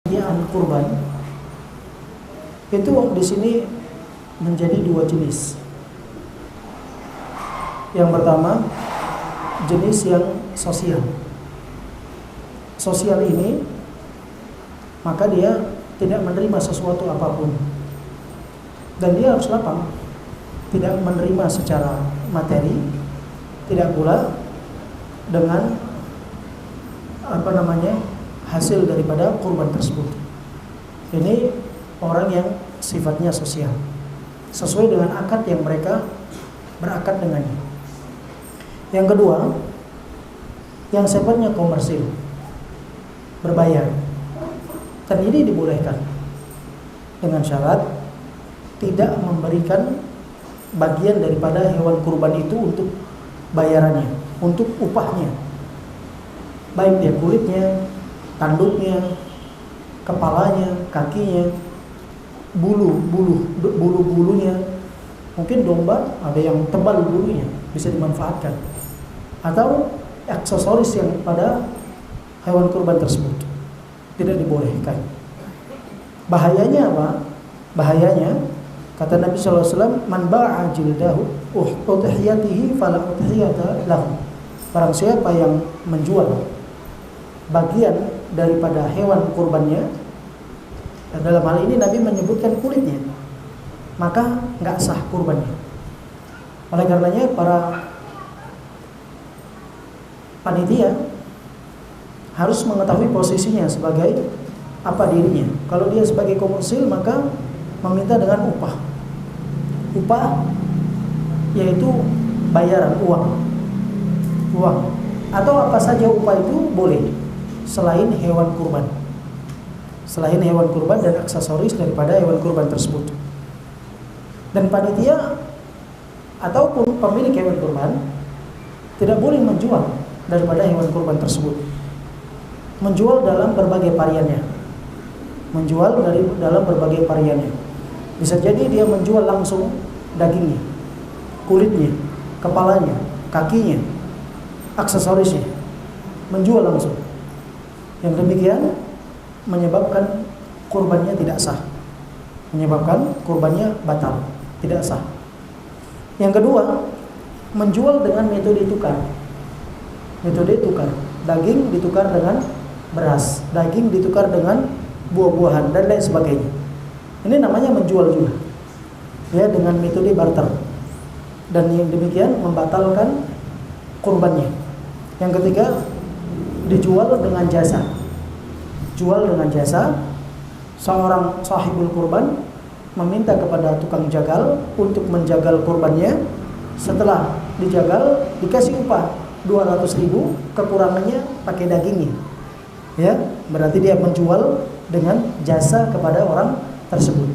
penyediaan kurban itu di sini menjadi dua jenis. Yang pertama, jenis yang sosial. Sosial ini maka dia tidak menerima sesuatu apapun, dan dia harus lapang, tidak menerima secara materi, tidak pula dengan hasil daripada kurban tersebut. Ini orang yang sifatnya sosial, sesuai dengan akad yang mereka berakad dengannya. Yang kedua, yang sifatnya komersil, berbayar. Dan ini dibolehkan dengan syarat tidak memberikan bagian daripada hewan kurban itu untuk bayarannya, untuk upahnya, baik dia kulitnya, tanduknya, kepalanya, kakinya, bulu-bulunya. Mungkin domba ada yang tebal bulunya, bisa dimanfaatkan, atau aksesoris yang pada hewan kurban tersebut tidak dibolehkan. Bahayanya apa? Bahayanya kata Nabi SAW, man ba'a jildahu udhiyatihi fala udhiyata lahu. Barang siapa yang menjual bagian daripada hewan kurbannya, dalam hal ini Nabi menyebutkan kulitnya, maka nggak sah kurbannya. Oleh karenanya para panitia harus mengetahui posisinya sebagai apa dirinya. Kalau dia sebagai komersil, maka meminta dengan upah. Upah yaitu bayaran uang. Atau apa saja upah itu boleh, selain hewan kurban. Selain hewan kurban dan aksesoris daripada hewan kurban tersebut. Dan panitia ataupun pemilik hewan kurban tidak boleh menjual daripada hewan kurban tersebut. Menjual dalam berbagai variannya. Bisa jadi dia menjual langsung dagingnya, kulitnya, kepalanya, kakinya, aksesorisnya, menjual langsung. Yang demikian menyebabkan kurbannya tidak sah, menyebabkan kurbannya batal, tidak sah. Yang kedua, menjual dengan metode tukar. Daging ditukar dengan beras, daging ditukar dengan buah-buahan dan lain sebagainya. Ini namanya menjual juga, ya, dengan metode barter. Dan yang demikian membatalkan kurbannya. Yang ketiga, dijual dengan jasa. Jual dengan jasa. Seorang sahibul kurban meminta kepada tukang jagal untuk menjagal kurbannya. Setelah dijagal dikasih upah 200.000, kekurangannya pakai dagingnya. Ya, berarti dia menjual dengan jasa kepada orang tersebut.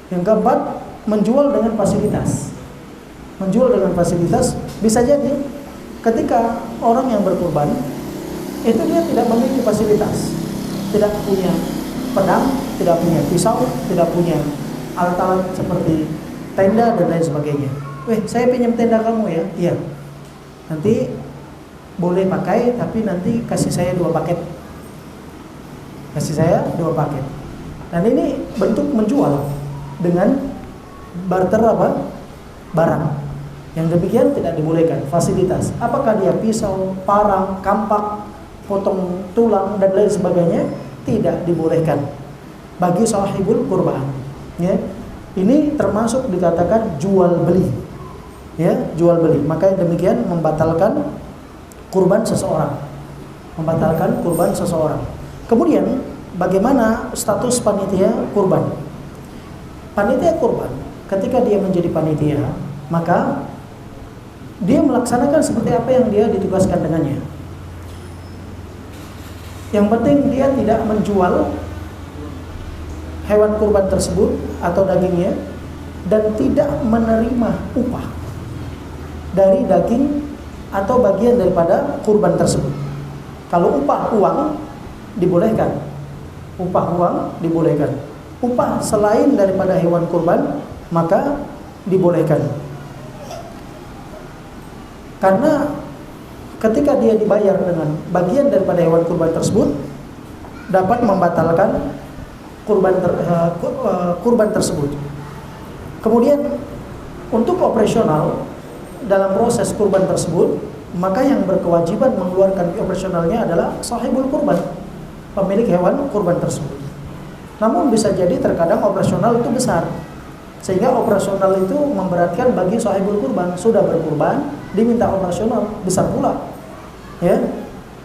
Yang keempat, menjual dengan fasilitas. Menjual dengan fasilitas bisa jadi ketika orang yang berkurban itu dia tidak memiliki fasilitas, tidak punya pedang, tidak punya pisau, tidak punya alat-alat seperti tenda dan lain sebagainya. Saya pinjam tenda kamu ya? Iya. Nanti boleh pakai, tapi nanti kasih saya 2 paket. Dan ini bentuk menjual dengan barter barang. Yang demikian tidak dibolehkan. Fasilitas, apakah dia pisau, parang, kampak, potong tulang dan lain sebagainya, tidak dibolehkan bagi sahibul kurban. Ya. Ini termasuk dikatakan jual beli. Ya, jual beli. Maka demikian membatalkan kurban seseorang. Kemudian bagaimana status panitia kurban? Panitia kurban ketika dia menjadi panitia, maka dia melaksanakan seperti apa yang dia ditugaskan dengannya. Yang penting dia tidak menjual hewan kurban tersebut atau dagingnya, dan tidak menerima upah dari daging atau bagian daripada kurban tersebut. Kalau upah uang dibolehkan. Upah selain daripada hewan kurban maka dibolehkan. Karena ketika dia dibayar dengan bagian daripada hewan kurban tersebut, dapat membatalkan kurban tersebut. Kemudian untuk operasional dalam proses kurban tersebut, maka yang berkewajiban mengeluarkan operasionalnya adalah sahibul kurban, pemilik hewan kurban tersebut. Namun bisa jadi terkadang operasional itu besar, sehingga operasional itu memberatkan bagi sahibul kurban. Sudah berkurban, diminta operasional besar pula. Ya,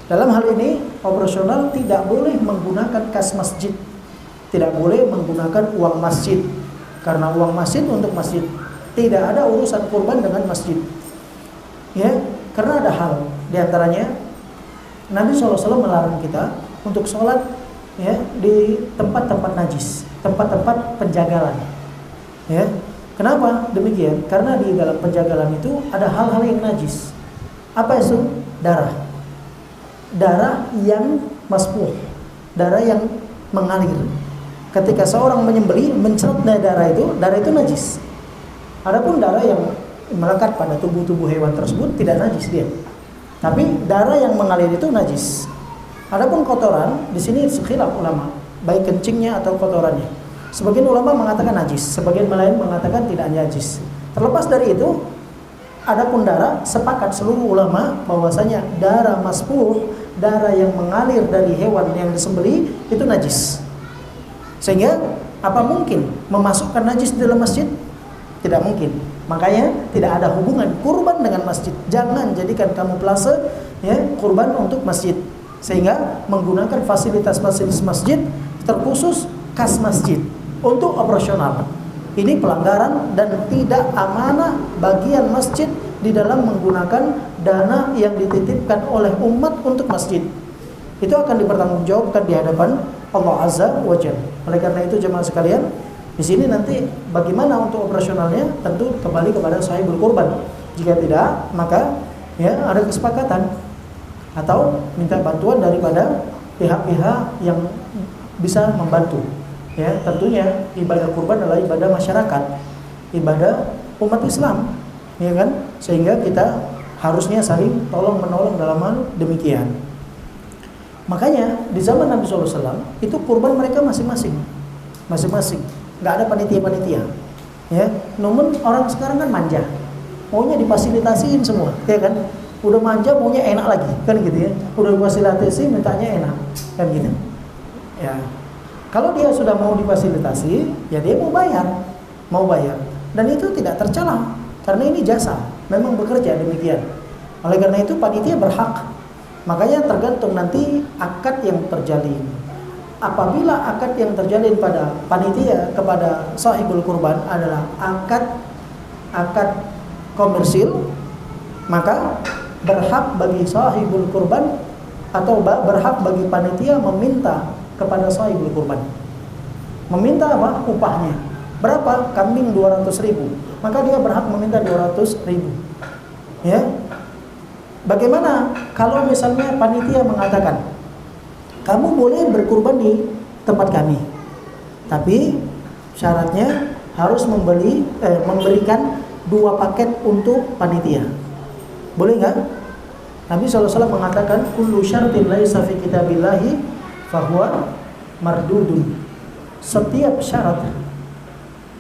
dalam hal ini operasional tidak boleh menggunakan kas masjid, tidak boleh menggunakan uang masjid, karena uang masjid untuk masjid. Tidak ada urusan kurban dengan masjid. Ya, karena ada hal diantaranya Nabi SAW melarang kita untuk sholat ya di tempat-tempat najis, tempat-tempat penjagalan. Ya, kenapa demikian? Karena di dalam penjagalan itu ada hal-hal yang najis. Apa itu? Darah yang maspuh, darah yang mengalir. Ketika seorang menyembelih, mencerutnya darah itu najis. Adapun darah yang melekat pada tubuh hewan tersebut tidak najis dia. Tapi darah yang mengalir itu najis. Adapun kotoran, di sini khilaf ulama, baik kencingnya atau kotorannya. Sebagian ulama mengatakan najis, sebagian lain mengatakan tidak najis. Terlepas dari itu, adapun darah, sepakat seluruh ulama bahwasanya darah maspuh, darah yang mengalir dari hewan yang disembelih itu najis. Sehingga apa mungkin memasukkan najis di dalam masjid? Tidak mungkin. Makanya tidak ada hubungan kurban dengan masjid. Jangan jadikan kamuflase ya kurban untuk masjid. Sehingga menggunakan fasilitas-fasilitas masjid terkhusus kas masjid untuk operasional. Ini pelanggaran dan tidak amanah bagian masjid di dalam menggunakan dana yang dititipkan oleh umat untuk masjid. Itu akan dipertanggungjawabkan di hadapan Allah Azza wa Jalla. Oleh karena itu jemaah sekalian, di sini nanti bagaimana untuk operasionalnya tentu kembali kepada sahibul kurban. Jika tidak, maka ya ada kesepakatan atau minta bantuan daripada pihak-pihak yang bisa membantu. Ya, tentunya ibadah kurban adalah ibadah masyarakat, ibadah umat Islam, ya kan? Sehingga kita harusnya saling tolong menolong dalam hal demikian. Makanya di zaman Nabi SAW itu kurban mereka masing-masing, nggak ada panitia-panitia. Ya, namun orang sekarang kan manja, maunya difasilitasiin semua, ya kan? Udah manja maunya enak lagi, kan gitu ya? Udah difasilitasi mintanya enak, kan gitu. Ya, kalau dia sudah mau difasilitasi, ya dia mau bayar, dan itu tidak tercela, karena ini jasa, memang bekerja demikian. Oleh karena itu panitia berhak. Makanya tergantung nanti akad yang terjalin. Apabila akad yang terjalin pada panitia kepada sahibul kurban adalah akad komersil, maka berhak bagi sahibul kurban atau berhak bagi panitia meminta kepada sahibul kurban. Meminta apa? Upahnya. Berapa? Kambing 200.000. Maka dia berhak meminta 200.000. Ya. Bagaimana kalau misalnya panitia mengatakan, kamu boleh berkurban di tempat kami, tapi syaratnya harus memberikan 2 paket untuk panitia. Boleh nggak? Nabi SAW mengatakan, kullu syartin laisa fi kitabillahi fahuwa mardudun. Setiap syarat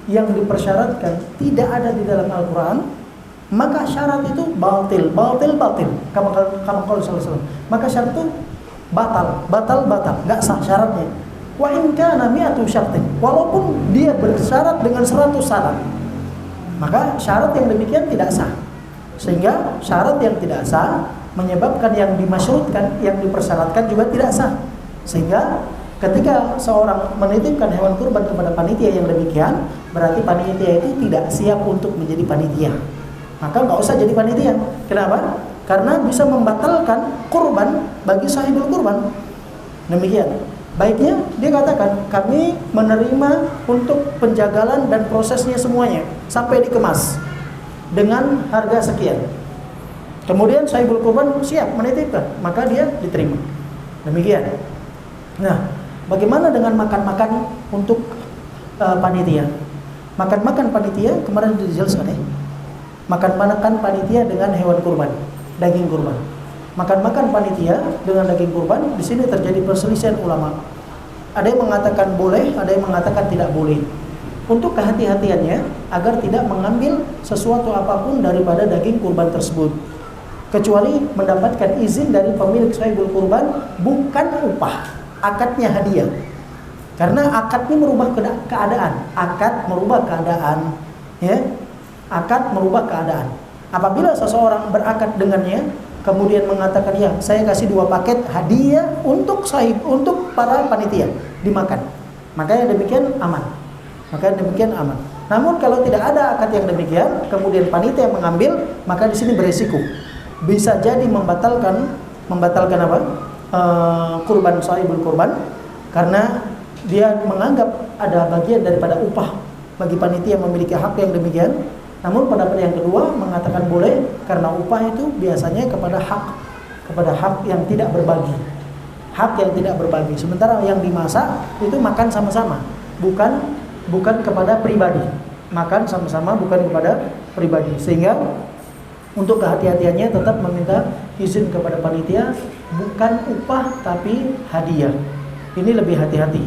yang dipersyaratkan tidak ada di dalam Al-Quran, maka syarat itu batil. Kamu kalau SAW. Maka syarat itu batal, nggak sah syaratnya. Wa in kana mi'atu syartin, walaupun dia bersyarat dengan 100 syarat, maka syarat yang demikian tidak sah. Sehingga syarat yang tidak sah menyebabkan yang dimasyurutkan, yang dipersyaratkan juga tidak sah. Sehingga ketika seorang menitipkan hewan kurban kepada panitia yang demikian, berarti panitia itu tidak siap untuk menjadi panitia. Maka nggak usah jadi panitia. Kenapa? Karena bisa membatalkan kurban bagi sahibul kurban. Demikian. Baiknya dia katakan, kami menerima untuk penjagalan dan prosesnya semuanya sampai dikemas dengan harga sekian. Kemudian sahibul kurban siap menitipkan, maka dia diterima. Demikian. Nah, bagaimana dengan makan-makan untuk panitia? Makan-makan panitia kemarin dijelaskan ya. Makan-makan panitia dengan hewan kurban, daging kurban. makan-makan panitia dengan daging kurban. Di sini terjadi perselisihan ulama. Ada yang mengatakan boleh, ada yang mengatakan tidak boleh. Untuk kehati-hatiannya agar tidak mengambil sesuatu apapun daripada daging kurban tersebut, kecuali mendapatkan izin dari pemilik sahibul kurban, bukan upah. Akadnya hadiah. Karena akad ini merubah keadaan. Akad merubah keadaan, ya. Akad merubah keadaan. Apabila seseorang berakad dengannya, kemudian mengatakan, ya saya kasih 2 paket hadiah untuk untuk para panitia dimakan, maka yang demikian aman. Namun kalau tidak ada akad yang demikian, kemudian panitia mengambil, maka di sini beresiko bisa jadi membatalkan apa? Kurban sahibul kurban, karena dia menganggap ada bagian daripada upah bagi panitia memiliki hak yang demikian. Namun pendapat yang kedua mengatakan boleh, karena upah itu biasanya kepada hak yang tidak berbagi. Hak yang tidak berbagi. Sementara yang dimasak itu makan sama-sama, bukan kepada pribadi. Makan sama-sama bukan kepada pribadi. Sehingga untuk kehati-hatiannya tetap meminta izin kepada panitia, bukan upah tapi hadiah. Ini lebih hati-hati.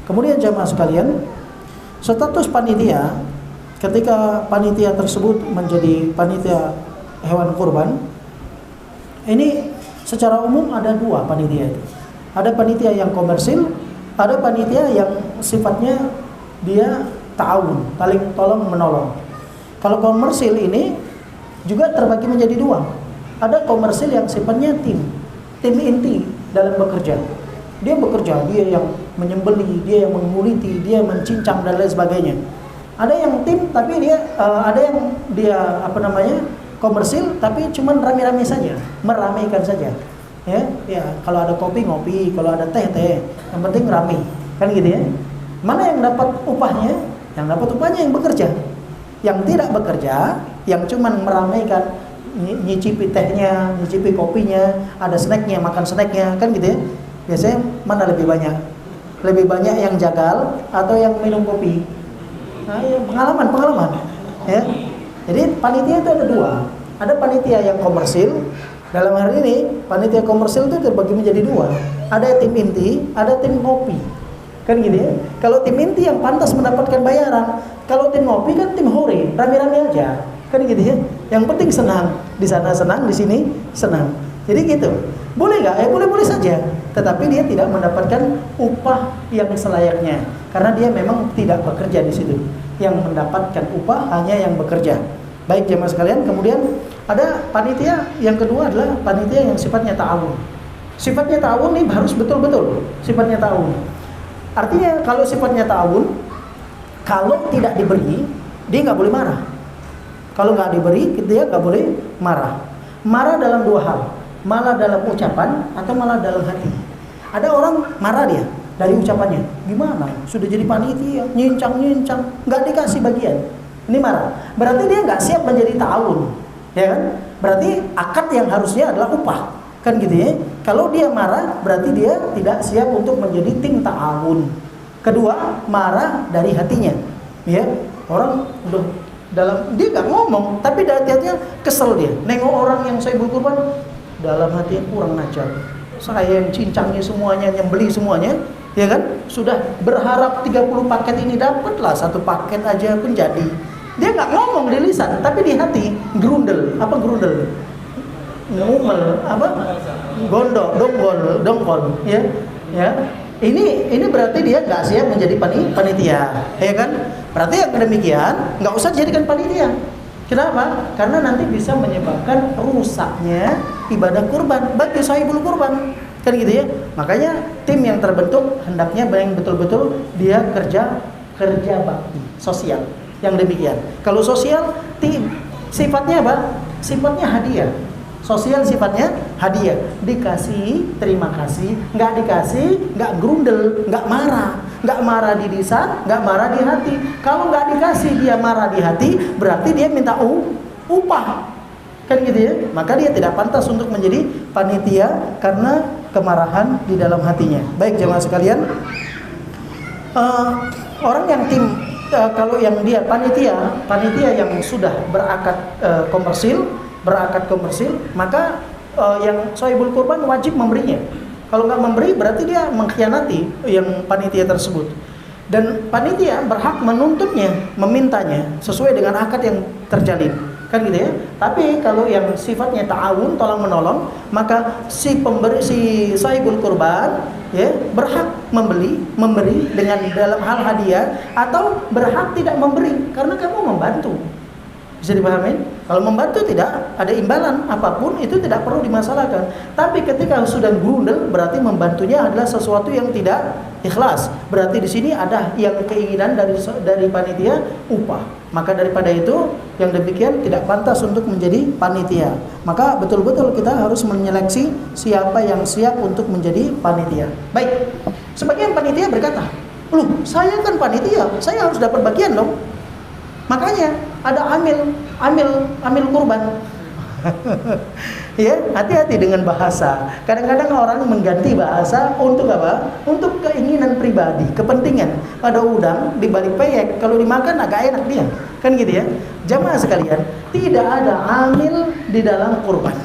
Kemudian jamaah sekalian, status panitia, ketika panitia tersebut menjadi panitia hewan kurban, ini secara umum ada 2 panitia itu. Ada panitia yang komersil, ada panitia yang sifatnya dia ta'awun, saling tolong menolong. Kalau komersil ini juga terbagi menjadi 2. Ada komersil yang sifatnya tim inti dalam bekerja. Dia bekerja, dia yang menyembelih, dia yang menguliti, dia mencincang dan lain sebagainya. Ada yang tim tapi ada yang dia komersil tapi cuman rame-rame saja, meramaikan saja. Ya, kalau ada kopi ngopi, kalau ada teh, yang penting rame. Kan gitu ya. Mana yang dapat upahnya? Yang dapat upahnya yang bekerja. Yang tidak bekerja, yang cuman meramaikan, nyicipi tehnya, nyicipi kopinya, ada snacknya, makan snacknya, kan gitu ya. Biasanya mana lebih banyak? Lebih banyak yang jagal atau yang minum kopi? Nah, ya, pengalaman. Ya. Jadi panitia itu ada 2. Ada panitia yang komersil. Dalam hari ini panitia komersil itu terbagi menjadi 2. Ada tim inti, ada tim kopi. Kan gitu ya. Kalau tim inti yang pantas mendapatkan bayaran, kalau tim kopi kan tim hore, rame-rame aja. Kan gitu ya. Yang penting senang, di sana senang, di sini senang. Jadi gitu. Boleh nggak? Boleh-boleh saja. Tetapi dia tidak mendapatkan upah yang selayaknya, karena dia memang tidak bekerja di situ. Yang mendapatkan upah hanya yang bekerja. Baik jemaah sekalian, kemudian ada panitia yang kedua adalah panitia yang sifatnya ta'awun. Sifatnya ta'awun ini harus betul-betul sifatnya ta'awun. Artinya kalau sifatnya ta'awun, kalau tidak diberi, dia nggak boleh marah. Kalau nggak diberi, dia nggak boleh marah. Marah dalam 2 hal. Malah dalam ucapan atau malah dalam hati. Ada orang marah dia dari ucapannya. Gimana? Sudah jadi panitia, nyincang, nggak dikasih bagian. Ini marah. Berarti dia nggak siap menjadi ta'awun, ya kan? Berarti akad yang harusnya adalah upah, kan gitu ya? Kalau dia marah, berarti dia tidak siap untuk menjadi tim ta'awun. Kedua, marah dari hatinya, ya. Orang udah dia nggak ngomong, tapi dari hatinya kesel dia. Nengok orang yang sahibul kurban, dalam hati kurang ajar. Saya yang cincangnya semuanya, nyembeli semuanya, ya kan? Sudah berharap 30 paket ini dapatlah 1 paket aja pun jadi. Dia nggak ngomong di lisan, tapi di hati grundel. Apa grundel? Ngumel, apa? Dongkol, ya. Ini berarti dia nggak siap menjadi panitia, ya kan? Berarti yang demikian nggak usah jadikan panitia. Kenapa? Karena nanti bisa menyebabkan rusaknya ibadah kurban bagi sahibul kurban. Kan gitu ya. Makanya tim yang terbentuk hendaknya yang betul-betul dia kerja bakti sosial. Yang demikian. Kalau sosial tim sifatnya apa? Sifatnya hadiah. Sosial sifatnya hadiah. Dikasih, terima kasih. Nggak dikasih, nggak grundel, nggak marah. Nggak marah di lisan, nggak marah di hati. Kalau nggak dikasih dia marah di hati, berarti dia minta upah. Kan gitu ya. Maka dia tidak pantas untuk menjadi panitia karena kemarahan di dalam hatinya. Baik jemaah sekalian, orang yang kalau yang dia panitia yang sudah berakad komersil, maka yang sahibul kurban wajib memberinya. Kalau nggak memberi berarti dia mengkhianati yang panitia tersebut. Dan panitia berhak menuntutnya, memintanya sesuai dengan akad yang terjalin, kan gitu ya. Tapi kalau yang sifatnya ta'awun, tolong menolong, maka si sahibul kurban ya berhak memberi dengan dalam hal hadiah, atau berhak tidak memberi karena kamu membantu. Bisa dipahami? Kalau membantu tidak ada imbalan apapun, itu tidak perlu dimasalahkan. Tapi ketika sudah grundel, berarti membantunya adalah sesuatu yang tidak ikhlas. Berarti di sini ada yang keinginan dari panitia upah. Maka daripada itu, yang demikian tidak pantas untuk menjadi panitia. Maka betul-betul kita harus menyeleksi siapa yang siap untuk menjadi panitia. Baik, sebagian panitia berkata, "Loh, saya kan panitia, saya harus dapat bagian dong." Makanya ada amil kurban. Ya, hati-hati dengan bahasa. Kadang-kadang orang mengganti bahasa untuk apa? Untuk keinginan pribadi, kepentingan. Ada udang di balik peyek, kalau dimakan agak enak dia. Kan gitu ya. Jamaah sekalian, tidak ada amil di dalam kurban.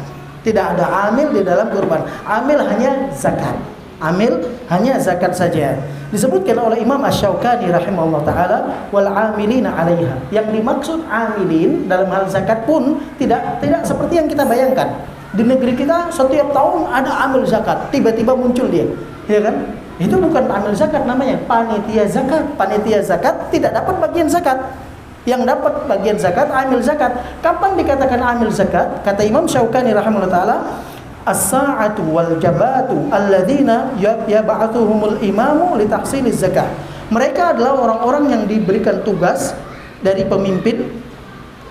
Tidak ada amil di dalam kurban. Amil hanya zakat. Amil hanya zakat saja. Disebutkan oleh Imam Asy-Syaukani rahimahullah taala, wal amilina 'alaiha. Yang dimaksud amilin dalam hal zakat pun tidak seperti yang kita bayangkan. Di negeri kita setiap tahun ada amil zakat, tiba-tiba muncul dia, ya kan? Itu bukan amil zakat namanya, panitia zakat. Panitia zakat tidak dapat bagian zakat. Yang dapat bagian zakat amil zakat. Kapan dikatakan amil zakat? Kata Imam Syaukani rahimahullah taala, as-sa'atu wal jabatu alladzina yab'athuhumul imamu li tahsiliz zakah. Mereka adalah orang-orang yang diberikan tugas dari pemimpin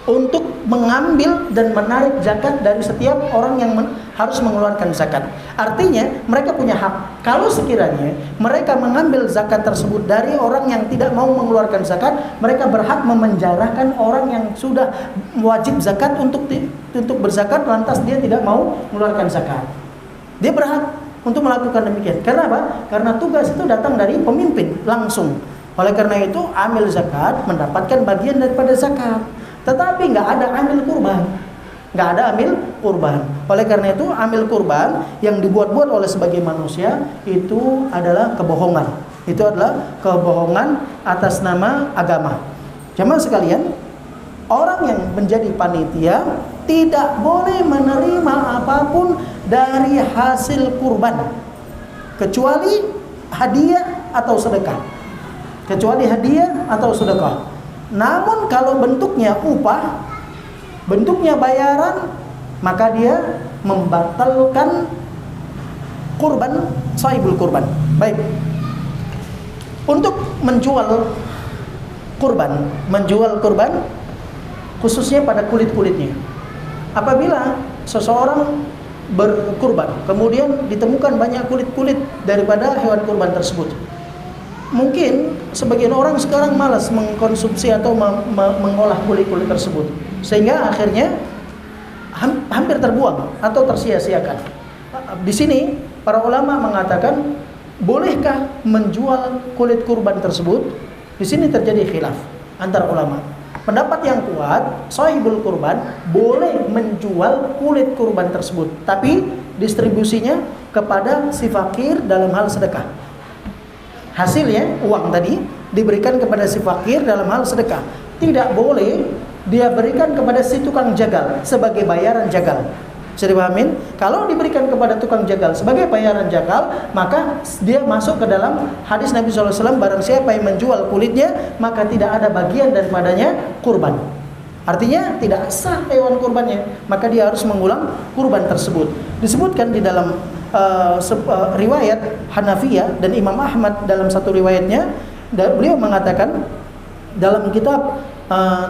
untuk mengambil dan menarik zakat dari setiap orang yang harus mengeluarkan zakat. Artinya mereka punya hak. Kalau sekiranya mereka mengambil zakat tersebut dari orang yang tidak mau mengeluarkan zakat, mereka berhak memenjarakan orang yang sudah wajib zakat untuk berzakat, lantas dia tidak mau mengeluarkan zakat. Dia berhak untuk melakukan demikian. Karena apa? Karena tugas itu datang dari pemimpin langsung. Oleh karena itu, amil zakat mendapatkan bagian daripada zakat. Tetapi nggak ada amil kurban. Nggak ada amil kurban. Oleh karena itu, amil kurban yang dibuat-buat oleh sebagai manusia itu adalah kebohongan. Itu adalah kebohongan atas nama agama. Jamaah sekalian, orang yang menjadi panitia tidak boleh menerima apapun dari hasil kurban, kecuali hadiah atau sedekah. Kecuali hadiah atau sedekah. Namun kalau bentuknya upah, bentuknya bayaran, maka dia membatalkan kurban, sahibul kurban. Baik. Untuk menjual kurban khususnya pada kulit-kulitnya. Apabila seseorang berkurban, kemudian ditemukan banyak kulit-kulit daripada hewan kurban tersebut. Mungkin sebagian orang sekarang malas mengkonsumsi atau mengolah kulit-kulit tersebut, sehingga akhirnya hampir terbuang atau tersia-siakan. Di sini para ulama mengatakan, bolehkah menjual kulit kurban tersebut? Di sini terjadi khilaf antara ulama. Pendapat yang kuat, sahibul kurban boleh menjual kulit kurban tersebut, tapi distribusinya kepada si fakir dalam hal sedekah. Hasilnya, uang tadi diberikan kepada si fakir dalam hal sedekah. Tidak boleh dia berikan kepada si tukang jagal sebagai bayaran jagal. Bisa dipahamin? Kalau diberikan kepada tukang jagal sebagai bayaran jagal, maka dia masuk ke dalam hadis Nabi SAW, barang siapa yang menjual kulitnya, maka tidak ada bagian daripadanya kurban. Artinya tidak sah hewan kurbannya, maka dia harus mengulang kurban tersebut. Disebutkan di dalam riwayat Hanafiyah dan Imam Ahmad dalam satu riwayatnya, beliau mengatakan dalam kitab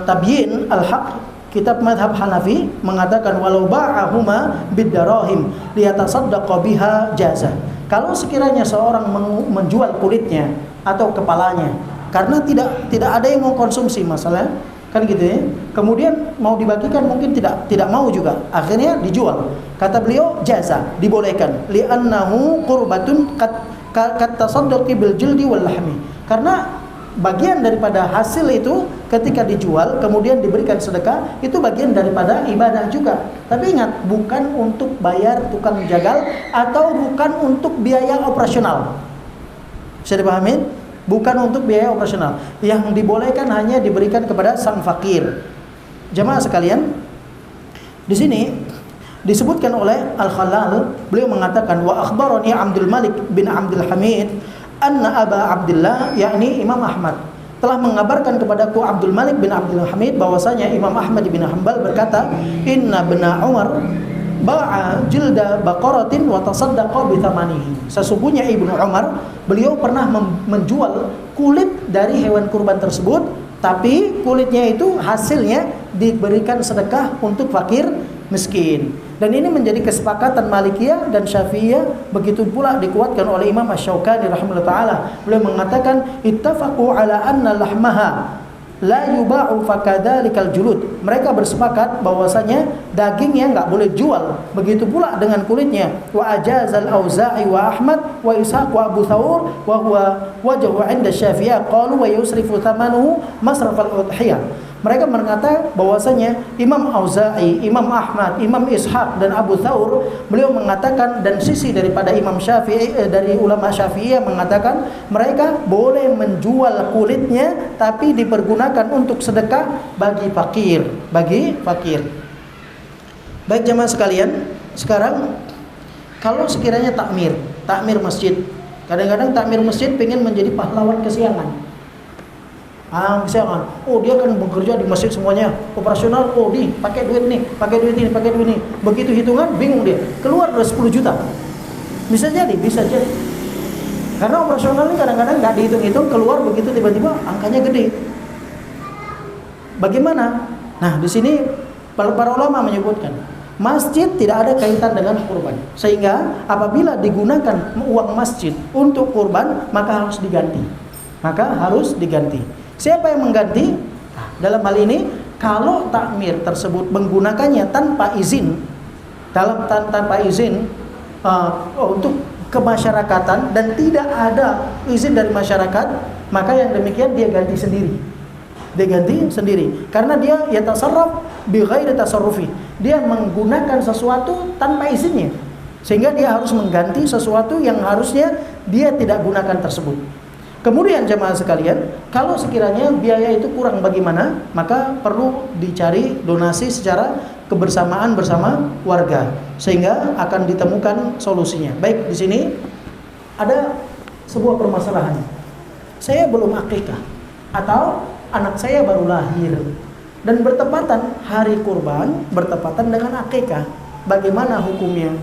Tabyin Al-Haq, kitab madhab Hanafi, mengatakan walau ba'ahuma bid-darahim liyatasaddaqa biha jaza. Kalau sekiranya seorang menjual kulitnya atau kepalanya karena tidak ada yang mau konsumsi, masalah kan gitu ya. Kemudian mau dibagikan mungkin tidak mau juga. Akhirnya dijual. Kata beliau jaza, dibolehkan. Li'annahu qurbatun kat tasadduqi bil jildi wal lahmi. Karena bagian daripada hasil itu ketika dijual kemudian diberikan sedekah, itu bagian daripada ibadah juga. Tapi ingat, bukan untuk bayar tukang jagal atau bukan untuk biaya operasional. Bisa dipahami? Bukan untuk biaya operasional. Yang dibolehkan hanya diberikan kepada sang fakir. Jamaah sekalian, di sini disebutkan oleh Al-Khalal, beliau mengatakan, wa akhbarani Abdul Malik bin Abdul Hamid anna Aba Abdullah, yakni Imam Ahmad, telah mengabarkan kepadaku Abdul Malik bin Abdul Hamid bahwasanya Imam Ahmad bin Hanbal berkata, inna bena Umar ba'a jilda baqaratin wa tasaddaqa bi thamanihi. Sesungguhnya Ibnu Umar, beliau pernah menjual kulit dari hewan kurban tersebut, tapi kulitnya itu hasilnya diberikan sedekah untuk fakir miskin. Dan ini menjadi kesepakatan Malikiyah dan Syafi'iyah, begitu pula dikuatkan oleh Imam Asy-Syaukani rahimahullah taala. Beliau mengatakan ittafaqu ala anna lahmaha la yuba'u fakadzalikal julud. Mereka bersepakat bahwasanya dagingnya enggak boleh jual, begitu pula dengan kulitnya. Wa ajazal Auza'i wa Ahmad wa Ishaq wa Abu Thawr wa huwa wajhu 'inda Syafi'iyah qalu wa yusrifu thamanuhu masrafal udhiyah. Mereka berkata bahwasanya Imam Auza'i, Imam Ahmad, Imam Ishaq dan Abu Thawr, beliau mengatakan, dan sisi daripada Imam Syafi'i, dari ulama Syafi'iyah mengatakan mereka boleh menjual kulitnya tapi dipergunakan untuk sedekah bagi fakir, Baik jamaah sekalian, sekarang kalau sekiranya takmir masjid, kadang-kadang takmir masjid pengen menjadi pahlawan kesiangan. Kesiangan. Oh, dia kan bekerja di masjid semuanya operasional. Oh, pakai duit ini. Begitu hitungan bingung dia. Keluar 10 juta. Bisa jadi. Karena operasional ini kadang-kadang nggak dihitung-hitung, keluar begitu tiba-tiba angkanya gede. Bagaimana? Nah, di sini para ulama menyebutkan masjid tidak ada kaitan dengan kurban. Sehingga apabila digunakan uang masjid untuk kurban, maka harus diganti. Siapa yang mengganti? Nah, dalam hal ini, kalau takmir tersebut menggunakannya tanpa izin, untuk kemasyarakatan dan tidak ada izin dari masyarakat, maka yang demikian dia ganti sendiri. Karena dia yatasarraf bi ghairi tasarrufi. Dia menggunakan sesuatu tanpa izinnya. Sehingga dia harus mengganti sesuatu yang harusnya dia tidak gunakan tersebut. Kemudian jemaah sekalian, kalau sekiranya biaya itu kurang bagaimana, maka perlu dicari donasi secara kebersamaan bersama warga, sehingga akan ditemukan solusinya. Baik, di sini ada sebuah permasalahan. Saya belum akikah atau anak saya baru lahir dan bertepatan hari kurban, bertepatan dengan akikah. Bagaimana hukumnya?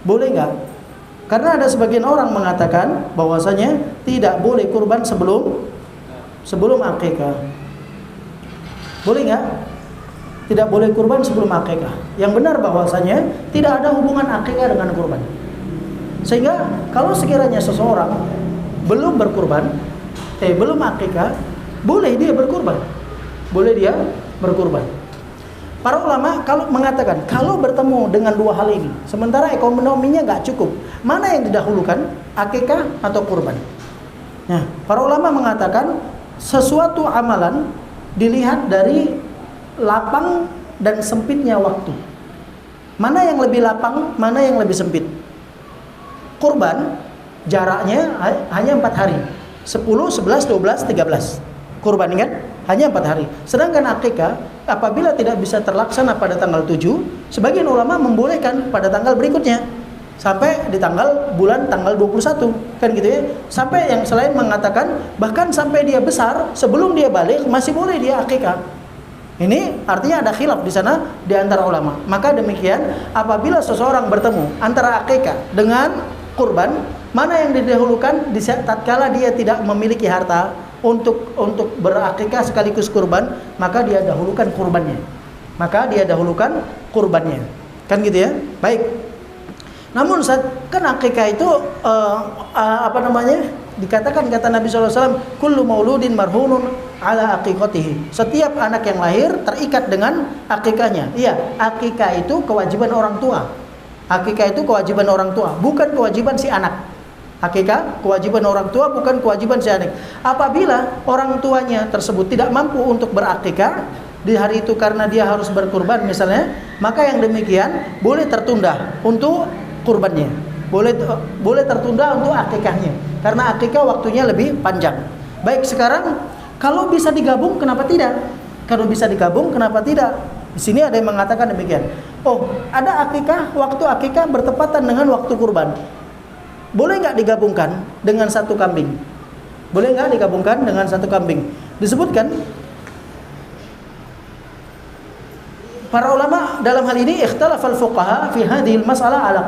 Boleh nggak? Karena ada sebagian orang mengatakan bahwasanya tidak boleh kurban sebelum akikah. Boleh nggak? Tidak boleh kurban sebelum akikah. Yang benar bahwasanya tidak ada hubungan akikah dengan kurban. Sehingga kalau sekiranya seseorang belum berkurban, belum akikah, boleh dia berkurban. Para ulama kalau mengatakan kalau bertemu dengan dua hal ini, sementara ekonominya nggak cukup, mana yang didahulukan, akikah atau kurban? Nah, para ulama mengatakan sesuatu amalan dilihat dari lapang dan sempitnya waktu. Mana yang lebih lapang, mana yang lebih sempit? Kurban jaraknya hanya 4 hari, 10, 11, 12, 13. Kurban ingat? Hanya 4 hari. Sedangkan akikah apabila tidak bisa terlaksana pada tanggal 7, sebagian ulama membolehkan pada tanggal berikutnya sampai di tanggal 21, kan gitu ya. Sampai yang selain mengatakan bahkan sampai dia besar, sebelum dia balik masih boleh dia akikah. Ini artinya ada khilaf di sana di antara ulama. Maka demikian, apabila seseorang bertemu antara akikah dengan kurban, mana yang didahulukan di saat tatkala dia tidak memiliki harta untuk berakikah sekaligus kurban, maka dia dahulukan kurbannya. Kan gitu ya? Baik. Namun saat kan akikah itu dikatakan kata Nabi SAW, kullu mauludin marhunun ala aqiqatihi. Setiap anak yang lahir terikat dengan akikahnya. Iya, akikah itu kewajiban orang tua. Akikah itu kewajiban orang tua, bukan kewajiban si anak. Akikah kewajiban orang tua, bukan kewajiban si anak. Apabila orang tuanya tersebut tidak mampu untuk berakikah di hari itu karena dia harus berkurban misalnya, maka yang demikian boleh tertunda untuk kurbannya. Boleh tertunda untuk akikahnya karena akikah waktunya lebih panjang. Baik, sekarang kalau bisa digabung kenapa tidak? Kalau bisa digabung kenapa tidak? Di sini ada yang mengatakan demikian. Oh, ada akikah, waktu akikah bertepatan dengan waktu kurban. Boleh nggak digabungkan dengan satu kambing? Boleh nggak digabungkan dengan satu kambing? Disebutkan para ulama dalam hal ini ikhtalafal fuqaha fi hadhil mas'alah ala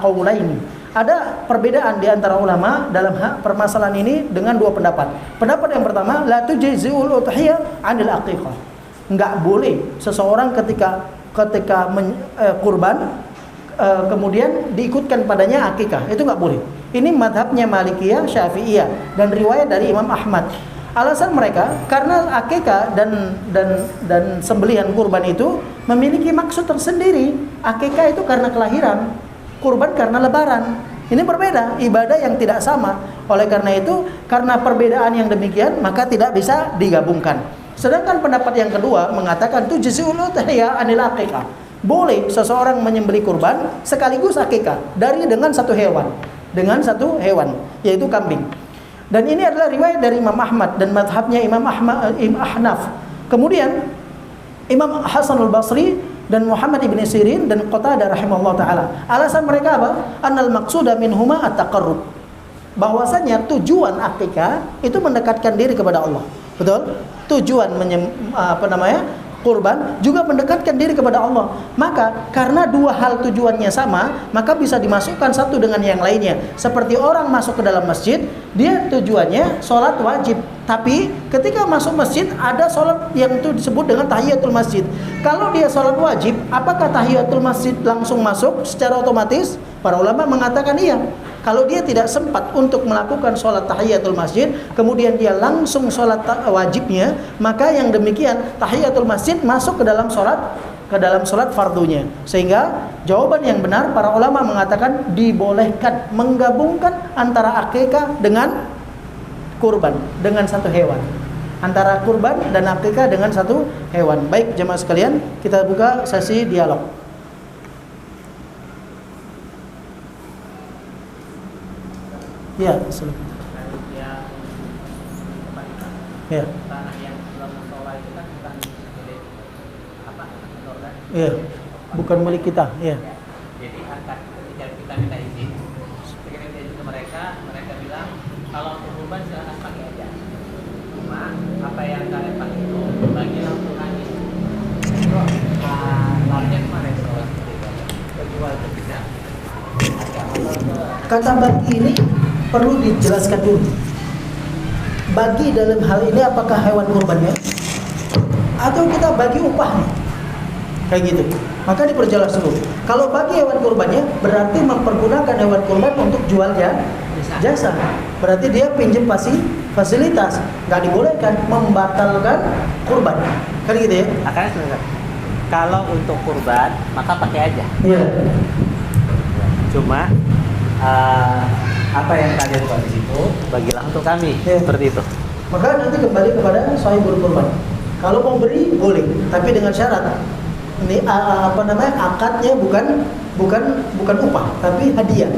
qaulaini. Ada perbedaan di antara ulama dalam permasalahan ini dengan dua pendapat. Pendapat yang pertama, la tujzi'ul udhiyah 'anil aqiqah. Enggak boleh seseorang ketika kurban kemudian diikutkan padanya akikah, itu nggak boleh. Ini madhabnya Malikiyah, Syafi'iyah dan riwayat dari Imam Ahmad. Alasan mereka karena akikah dan sembelihan kurban itu memiliki maksud tersendiri. Akikah itu karena kelahiran, kurban karena lebaran. Ini berbeda, ibadah yang tidak sama. Oleh karena itu, karena perbedaan yang demikian maka tidak bisa digabungkan. Sedangkan pendapat yang kedua mengatakan tujzi'ul udhiyah 'anil aqiqah. Boleh seseorang menyembelih kurban sekaligus akikah dengan satu hewan, yaitu kambing. Dan ini adalah riwayat dari Imam Ahmad dan madhabnya Imam Ahnaf. Kemudian Imam Hasanul Basri dan Muhammad ibn Sirin dan Qatadah rahimahullah taala. Alasan mereka apa? Annal maqsuda minhuma at-taqarrub. Bahwasanya tujuan akikah itu mendekatkan diri kepada Allah. Betul? Tujuan kurban juga mendekatkan diri kepada Allah. Maka karena dua hal tujuannya sama, maka bisa dimasukkan satu dengan yang lainnya. Seperti orang masuk ke dalam masjid, dia tujuannya sholat wajib. Tapi ketika masuk masjid ada sholat yang itu disebut dengan tahiyatul masjid. Kalau dia sholat wajib, apakah tahiyatul masjid langsung masuk secara otomatis? Para ulama mengatakan iya. Kalau dia tidak sempat untuk melakukan sholat tahiyatul masjid, kemudian dia langsung sholat wajibnya, maka yang demikian tahiyatul masjid masuk ke dalam sholat fardunya. Sehingga jawaban yang benar para ulama mengatakan dibolehkan menggabungkan antara akikah dengan kurban, dengan satu hewan. Antara kurban dan akikah dengan satu hewan. Baik jemaah sekalian, kita buka sesi dialog. Ya, silakan. Ya. Tanah yang belum musola itu kan bukan milik vendor kan? Iya. Bukan milik kita, ya. Jadi akad ketika kita minta izin, ketika kita izin ke mereka bilang kalau untuk kurban silakan pakai aja. Cuma apa yang kalian pakai itu bagilah untuk kami. Itu larnya kemarin soal jual ke tidak. Kata bagi ini perlu dijelaskan dulu. Bagi dalam hal ini apakah hewan kurbannya atau kita bagi upahnya? Kayak gitu. Maka diperjelas dulu. Kalau bagi hewan kurbannya berarti mempergunakan hewan kurban untuk jual jasa. Berarti dia pinjam fasilitas. Nggak dibolehkan membatalkan kurban. Kan gitu ya? Akhirnya sebentar. Kalau untuk kurban maka pakai aja. Iya. Cuma apa yang kalian buat di situ bagilah untuk kami, ya. Seperti itu. Maka nanti kembali kepada sahibul kurban. Kalau mau beri boleh, tapi dengan syarat. Ini akadnya bukan upah, tapi hadiah.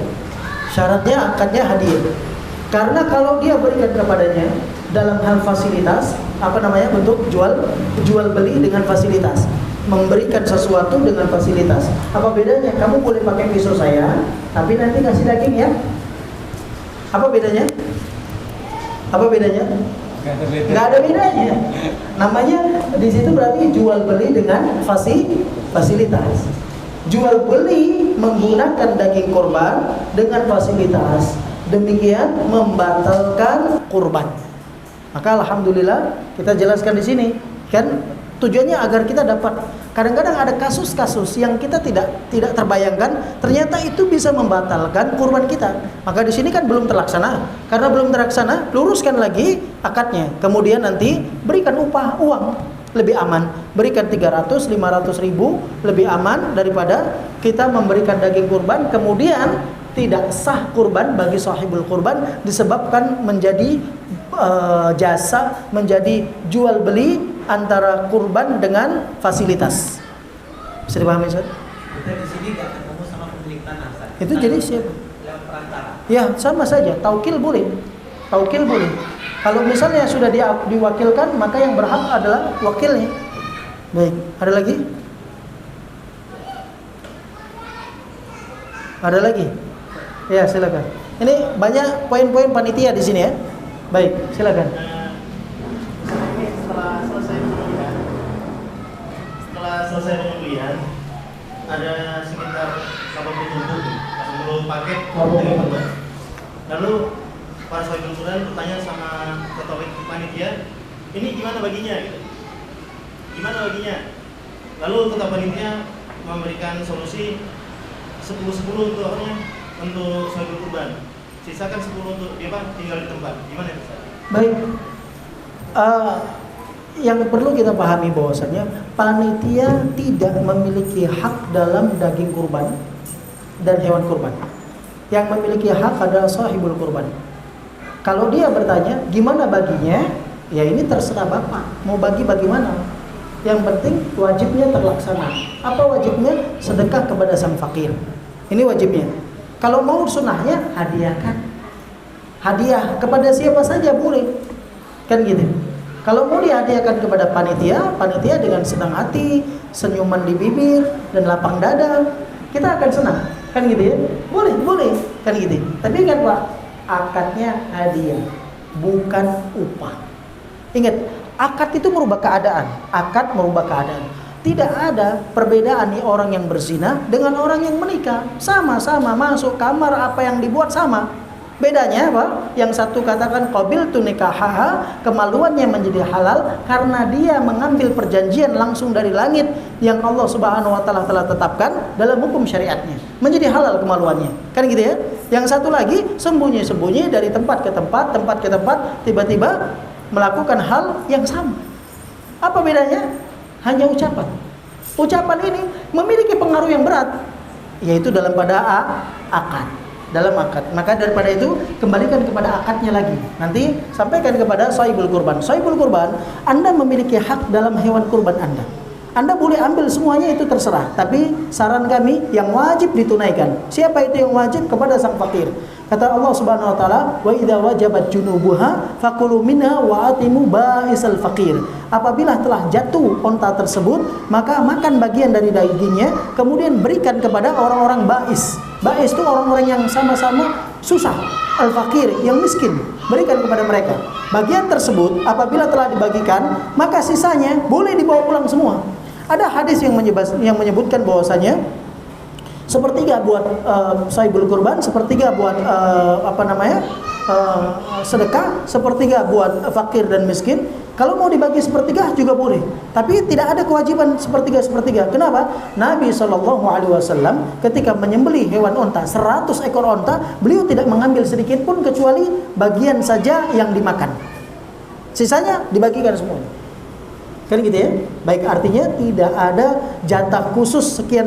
Syaratnya akadnya hadiah. Karena kalau dia berikan kepadanya dalam hal fasilitas, bentuk jual beli dengan fasilitas. Memberikan sesuatu dengan fasilitas. Apa bedanya? Kamu boleh pakai pisau saya, tapi nanti kasih daging ya. Apa bedanya? Nggak ada bedanya. Namanya di situ berarti jual beli dengan fasilitas. Jual beli menggunakan daging kurban dengan fasilitas. Demikian membatalkan kurban. Maka alhamdulillah kita jelaskan di sini kan tujuannya agar kita dapat. Kadang-kadang ada kasus-kasus yang kita tidak terbayangkan, ternyata itu bisa membatalkan kurban kita. Maka di sini kan belum terlaksana. Karena belum terlaksana, luruskan lagi akadnya. Kemudian nanti berikan uang lebih aman. Berikan 300, 500 ribu lebih aman daripada kita memberikan daging kurban kemudian tidak sah kurban bagi sahibul kurban disebabkan menjadi jasa, menjadi jual beli antara kurban dengan fasilitas. Bisa dipahami, Ustaz? Kita di sini nggak ketemu sama pemilik tanah, Ustaz. Itu jadi siapa? Lewat perantara. Ya, sama saja. Taukil boleh. Taukil boleh. Kalau misalnya sudah diwakilkan, maka yang berhak adalah wakilnya. Baik, ada lagi? Ada lagi? Ya, silakan. Ini banyak poin-poin panitia di sini ya. Baik, silakan. Setelah selesai penyembelihan ada sekitar 80 paket dari kurban. Lalu para sahibul kurban bertanya sama ketua panitia, ini gimana baginya gitu? Gimana baginya? Lalu ketua panitia memberikan solusi 10-10 untuk sahibul kurban. Sisakan 10 untuk dia tinggal di tempat. Gimana itu, Ustaz? Baik. Yang perlu kita pahami bahwasanya panitia tidak memiliki hak dalam daging kurban dan hewan kurban. Yang memiliki hak adalah sahibul kurban. Kalau dia bertanya gimana baginya, ya ini terserah Bapak mau bagi bagaimana. Yang penting wajibnya terlaksana. Apa wajibnya? Sedekah kepada sang fakir. Ini wajibnya. Kalau mau sunnahnya hadiahkan. Hadiah kepada siapa saja boleh. Kan gitu. Kalau mau dihadiahkan kepada panitia, panitia dengan senang hati, senyuman di bibir dan lapang dada, kita akan senang. Kan gitu ya? Boleh, boleh. Kan gitu. Tapi kan Pak, akadnya hadiah, bukan upah. Ingat, akad itu merubah keadaan. Akad merubah keadaan. Tidak ada perbedaan nih orang yang berzina dengan orang yang menikah. Sama-sama masuk kamar, apa yang dibuat sama. Bedanya apa? Yang satu katakan qabiltu nikahaha, kemaluannya menjadi halal karena dia mengambil perjanjian langsung dari langit yang Allah Subhanahu wa taala telah tetapkan dalam hukum syariatnya. Menjadi halal kemaluannya. Kan gitu ya? Yang satu lagi sembunyi-sembunyi dari tempat ke tempat, tiba-tiba melakukan hal yang sama. Apa bedanya? Hanya ucapan. Ucapan ini memiliki pengaruh yang berat, yaitu dalam pada akad. Dalam akad. Maka daripada itu kembalikan kepada akadnya lagi. Nanti sampaikan kepada sahibul kurban. Sahibul kurban, Anda memiliki hak dalam hewan kurban Anda. Anda boleh ambil semuanya, itu terserah. Tapi saran kami yang wajib ditunaikan. Siapa itu yang wajib? Kepada sang fakir. Kata Allah Subhanahu wa taala, "Wa idza wajabat junubuha fakulu minha wa atimu ba'isal faqir." Apabila telah jatuh onta tersebut, maka makan bagian dari dagingnya, kemudian berikan kepada orang-orang ba'is. Ba'is itu orang-orang yang sama-sama susah, al-faqir, yang miskin. Berikan kepada mereka. Bagian tersebut apabila telah dibagikan, maka sisanya boleh dibawa pulang semua. Ada hadis yang menyebutkan bahwasanya sepertiga buat sahibul kurban, sepertiga buat sedekah, sepertiga buat fakir dan miskin. Kalau mau dibagi sepertiga juga boleh, tapi tidak ada kewajiban sepertiga. Kenapa? Nabi SAW ketika menyembelih hewan onta, 100 ekor onta, beliau tidak mengambil sedikit pun kecuali bagian saja yang dimakan. Sisanya dibagikan semua. Kan gitu ya? Baik, artinya tidak ada jatah khusus sekian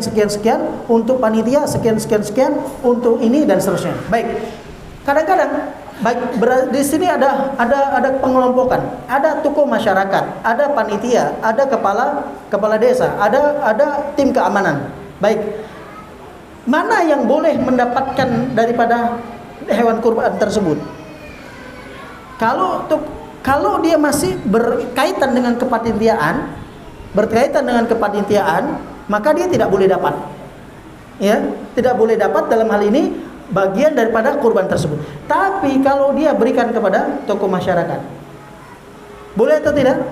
untuk panitia, sekian untuk ini dan seterusnya. Baik. Kadang-kadang di sini ada pengelompokan, ada tokoh masyarakat, ada panitia, ada kepala desa, ada tim keamanan. Baik. Mana yang boleh mendapatkan daripada hewan kurban tersebut? Kalau dia masih berkaitan dengan kepanitiaan, maka dia tidak boleh dapat. Ya, tidak boleh dapat dalam hal ini bagian daripada kurban tersebut. Tapi kalau dia berikan kepada tokoh masyarakat, boleh atau tidak?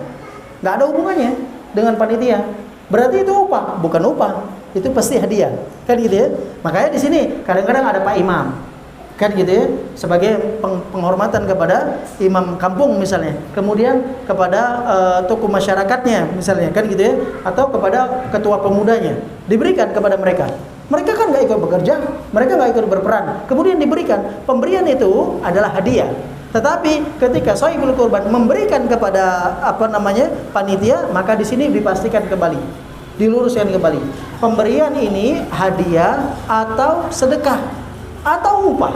Nggak ada hubungannya dengan panitia. Berarti itu upah, bukan upah. Itu pasti hadiah. Kan gitu ya? Makanya di sini kadang-kadang ada Pak Imam. Kan gitu ya, sebagai penghormatan kepada imam kampung misalnya, kemudian kepada tokoh masyarakatnya misalnya, kan gitu ya, atau kepada ketua pemudanya, diberikan kepada mereka. Mereka kan nggak ikut bekerja, mereka nggak ikut berperan, kemudian diberikan. Pemberian itu adalah hadiah. Tetapi ketika sahibul kurban memberikan kepada panitia, maka di sini dipastikan kembali, diluruskan kembali. Pemberian ini hadiah atau sedekah. atau upah.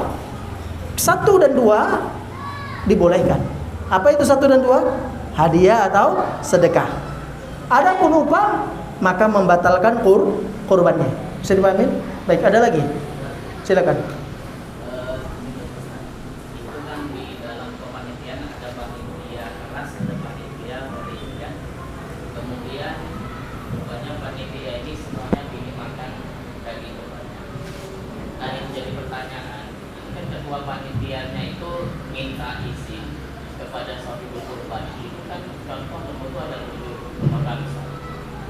1 dan 2 dibolehkan. Apa itu 1 dan 2? Hadiah atau sedekah. Adapun upah maka membatalkan kurbannya. Bisa dipahami? Baik, ada lagi? Silakan. Itu kan di dalam kepanitiaan ada panitia keras, ada panitia berikan. Kemudian banyak panitia ini semuanya ingin makan daging kurban. Nah, yang jadi pertanyaan, kan ketua panitianya itu minta izin kepada sahibul kurban. Itu kan contoh itu ada 7 kali.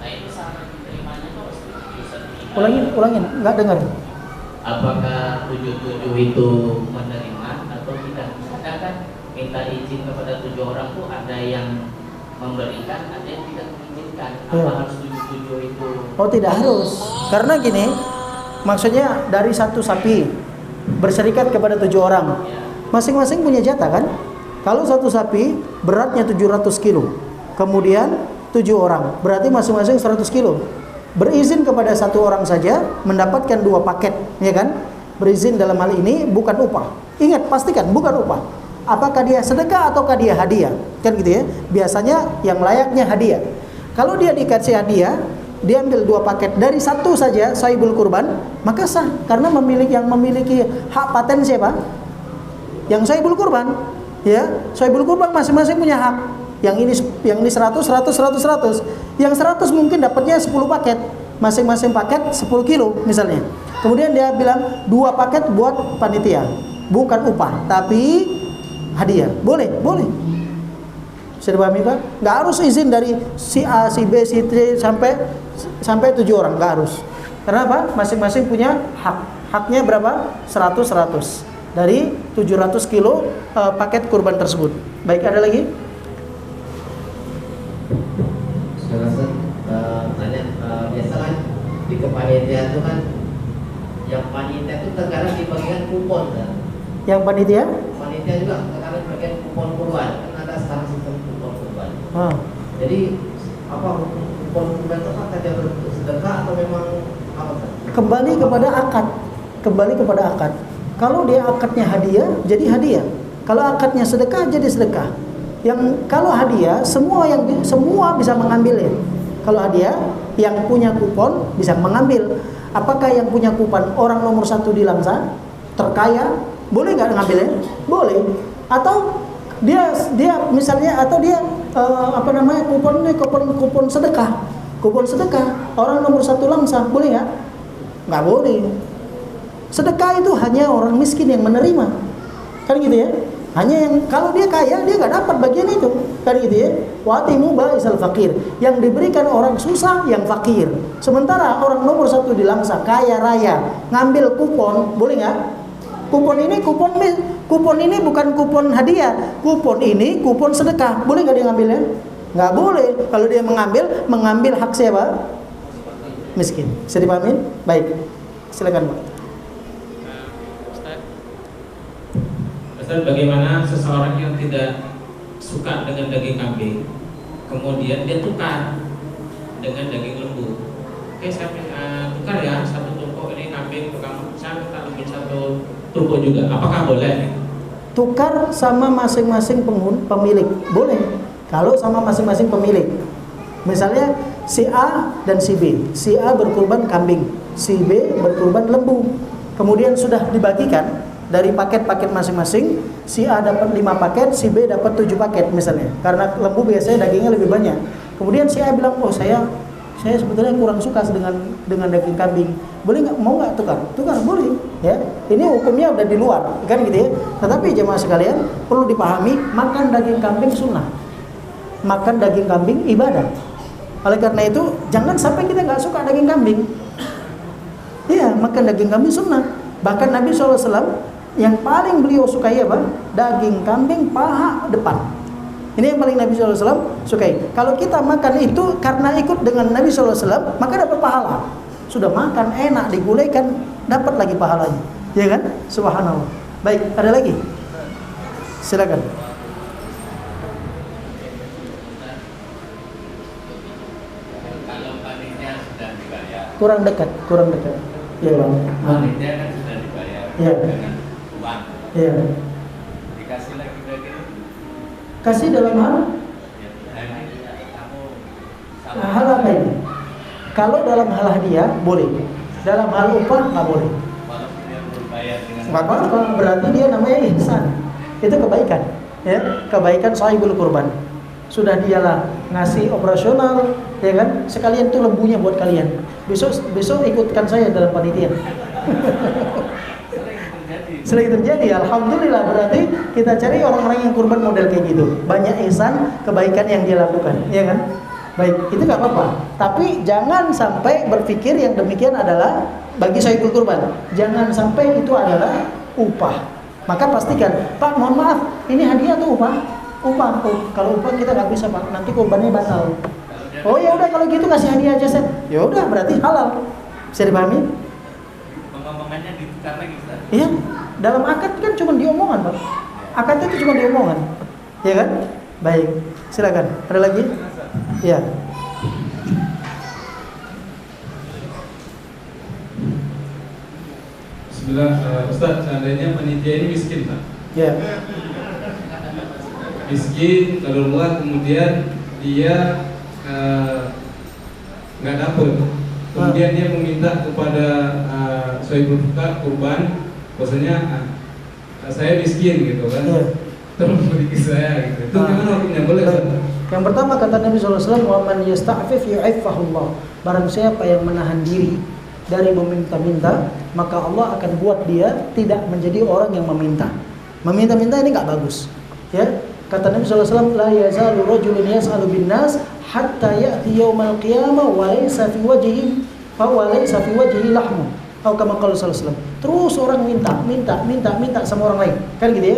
Nah, itu syarat diterimanya itu harus disetujui. Ulangin, nggak dengar. Apakah 77 itu menerima atau tidak? Ada kan minta izin kepada 7 orang tuh ada yang memberikan, ada yang tidak mengizinkan. Apa harus 77 itu? Oh, tidak harus. Karena gini, maksudnya dari 1 sapi berserikat kepada 7 orang. Masing-masing punya jatah kan? Kalau 1 sapi beratnya 700 kilo, kemudian 7 orang, berarti masing-masing 100 kilo. Berizin kepada 1 orang saja mendapatkan 2 paket, ya kan? Berizin dalam hal ini bukan upah. Ingat, pastikan bukan upah. Apakah dia sedekah ataukah dia hadiah? Kan gitu ya. Biasanya yang layaknya hadiah. Kalau dia dikasih hadiah, dia ambil 2 paket dari 1 saja sahibul kurban, maka sah karena yang memiliki hak paten siapa? Yang sahibul kurban. Ya, sahibul kurban masing-masing punya hak. Yang ini 100, 100, 100, 100. Yang 100 mungkin dapatnya 10 paket. Masing-masing paket 10 kilo misalnya. Kemudian dia bilang 2 paket buat panitia. Bukan upah, tapi hadiah. Boleh, boleh. Bisa dipahami Pak? Nggak harus izin dari si A, si B, si C sampai 7 orang, nggak harus. Karena apa? Masing-masing punya hak. Haknya berapa? 100, 100. Dari 700 kilo paket kurban tersebut. Baik, ada lagi? Saya rasa biasa kan di kepanitiaan itu kan yang panitia itu terkadang dibagikan kupon kan? Yang panitia juga terkadang bagian kupon kurban, kan ada sekarang sistem kupon kurban. Jadi apa kupon kurban itu apakah dia bentuk sedekah atau memang apa kan? Kembali kepada akad. Kembali kepada akad. Kalau dia akadnya hadiah, jadi hadiah. Kalau akadnya sedekah, jadi sedekah. Yang kalau hadiah semua bisa mengambilnya. Kalau hadiah yang punya kupon bisa mengambil. Apakah yang punya kupon orang nomor 1 di Langsa terkaya boleh nggak ngambilnya? Boleh. Atau dia misalnya atau dia kupon sedekah. Kupon sedekah orang nomor 1 Langsa boleh nggak? Nggak boleh. Sedekah itu hanya orang miskin yang menerima. Kan gitu ya? Hanya yang kalau dia kaya dia nggak dapat bagian itu, kan gitu ya. Watimu ba'isal fakir, yang diberikan orang susah yang fakir. Sementara orang nomor 1 di Langsa kaya raya ngambil kupon, boleh nggak? Kupon ini bukan kupon hadiah, kupon ini kupon sedekah, boleh nggak dia ngambilnya? Nggak boleh. Kalau dia mengambil hak siapa? Miskin. Bisa dipahami? Baik, silakan Pak. Ustaz, bagaimana seseorang yang tidak suka dengan daging kambing, kemudian dia tukar dengan daging lembu? Oke, saya tukar ya, 1 tumpuk ini kambing, kamu saya minta lebih 1 tumpuk juga. Apakah boleh? Tukar sama masing-masing pemilik, boleh. Kalau sama masing-masing pemilik. Misalnya si A dan si B. Si A berkurban kambing, si B berkurban lembu. Kemudian sudah dibagikan dari paket-paket masing-masing, si A dapat 5 paket, si B dapat 7 paket misalnya. Karena lembu biasanya dagingnya lebih banyak. Kemudian si A bilang, "Oh, saya sebetulnya kurang suka dengan daging kambing. Boleh nggak? Mau nggak tukar?" Tukar boleh, ya. Ini hukumnya udah di luar, kan gitu ya. Tetapi jemaah sekalian perlu dipahami, makan daging kambing sunnah. Makan daging kambing ibadah. Oleh karena itu, jangan sampai kita nggak suka daging kambing. Iya, makan daging kambing sunnah. Bahkan Nabi SAW yang paling beliau sukai apa? Daging kambing paha depan. Ini yang paling Nabi SAW sukai. Kalau kita makan itu karena ikut dengan Nabi SAW, maka dapat pahala. Sudah makan enak, digulaikan, dapat lagi pahalanya. Ya kan? Subhanallah. Baik, ada lagi? Silakan. Kalau panitia sudah dibayar, Kurang dekat. Ya, Bang. panitia kan sudah dibayar. Iya. dengan uang. Iya. Dikasih lagi daging. Kasih dalam hal Ya, kamu sama. hal apa ini? Kalau dalam hal hadiah boleh, dalam hal upah nggak boleh. Walaupun dia berbayar dengan. Nggak apa-apa, berarti dia namanya ihsan. Itu kebaikan, ya, kebaikan sahibul kurban. Sudah dialah ngasih operasional, ya kan? Sekalian tuh lembunya buat kalian. Besok ikutkan saya dalam panitia. Selain terjadi, alhamdulillah, berarti kita cari orang-orang yang kurban model kayak gitu. Banyak ihsan, kebaikan yang dia lakukan, ya kan? Baik, itu nggak apa-apa. Tapi jangan sampai berpikir yang demikian adalah bagi sahibul kurban. Jangan sampai itu adalah upah. Maka pastikan, Pak, mohon maaf, ini hadiah atau upah? Upah. Oh, kalau upah kita nggak bisa, Pak. Nanti kurbannya batal. Oh ya udah, kalau gitu kasih hadiah aja, Set. Ya udah, berarti halal. Bisa dipahami? Pengomongannya ditukar lagi, Ustaz. Iya. Dalam akad kan cuma diomongan, Pak. Akad itu cuma diomongan. Ya kan? Baik. Silakan. Ada lagi? Iya. Bismillah, Ustaz, seandainya panitia ini miskin, Pak. Ya. Miskin, darurat, kemudian dia nggak dapet. Kemudian dia meminta kepada sahibul kurban, bahwasanya saya miskin gitu kan. Ya. Tolong beri saya gitu. Itu gimana hukumnya, boleh, Ustaz? Yang pertama kata Nabi SAW, "Wa man yasta'fif yu'iffahullah." Barang siapa yang menahan diri dari meminta-minta, maka Allah akan buat dia tidak menjadi orang yang meminta. Meminta-minta ini nggak bagus. Ya, kata Nabi SAW, "La yazalu rajulun yas'alu bin nas hatta ya'ti yaumal qiyamah wa laysa fi wajhihi lahmu." Atau kama qala sallallahu alaihi wasallam. Terus orang minta sama orang lain. Kan gitu ya.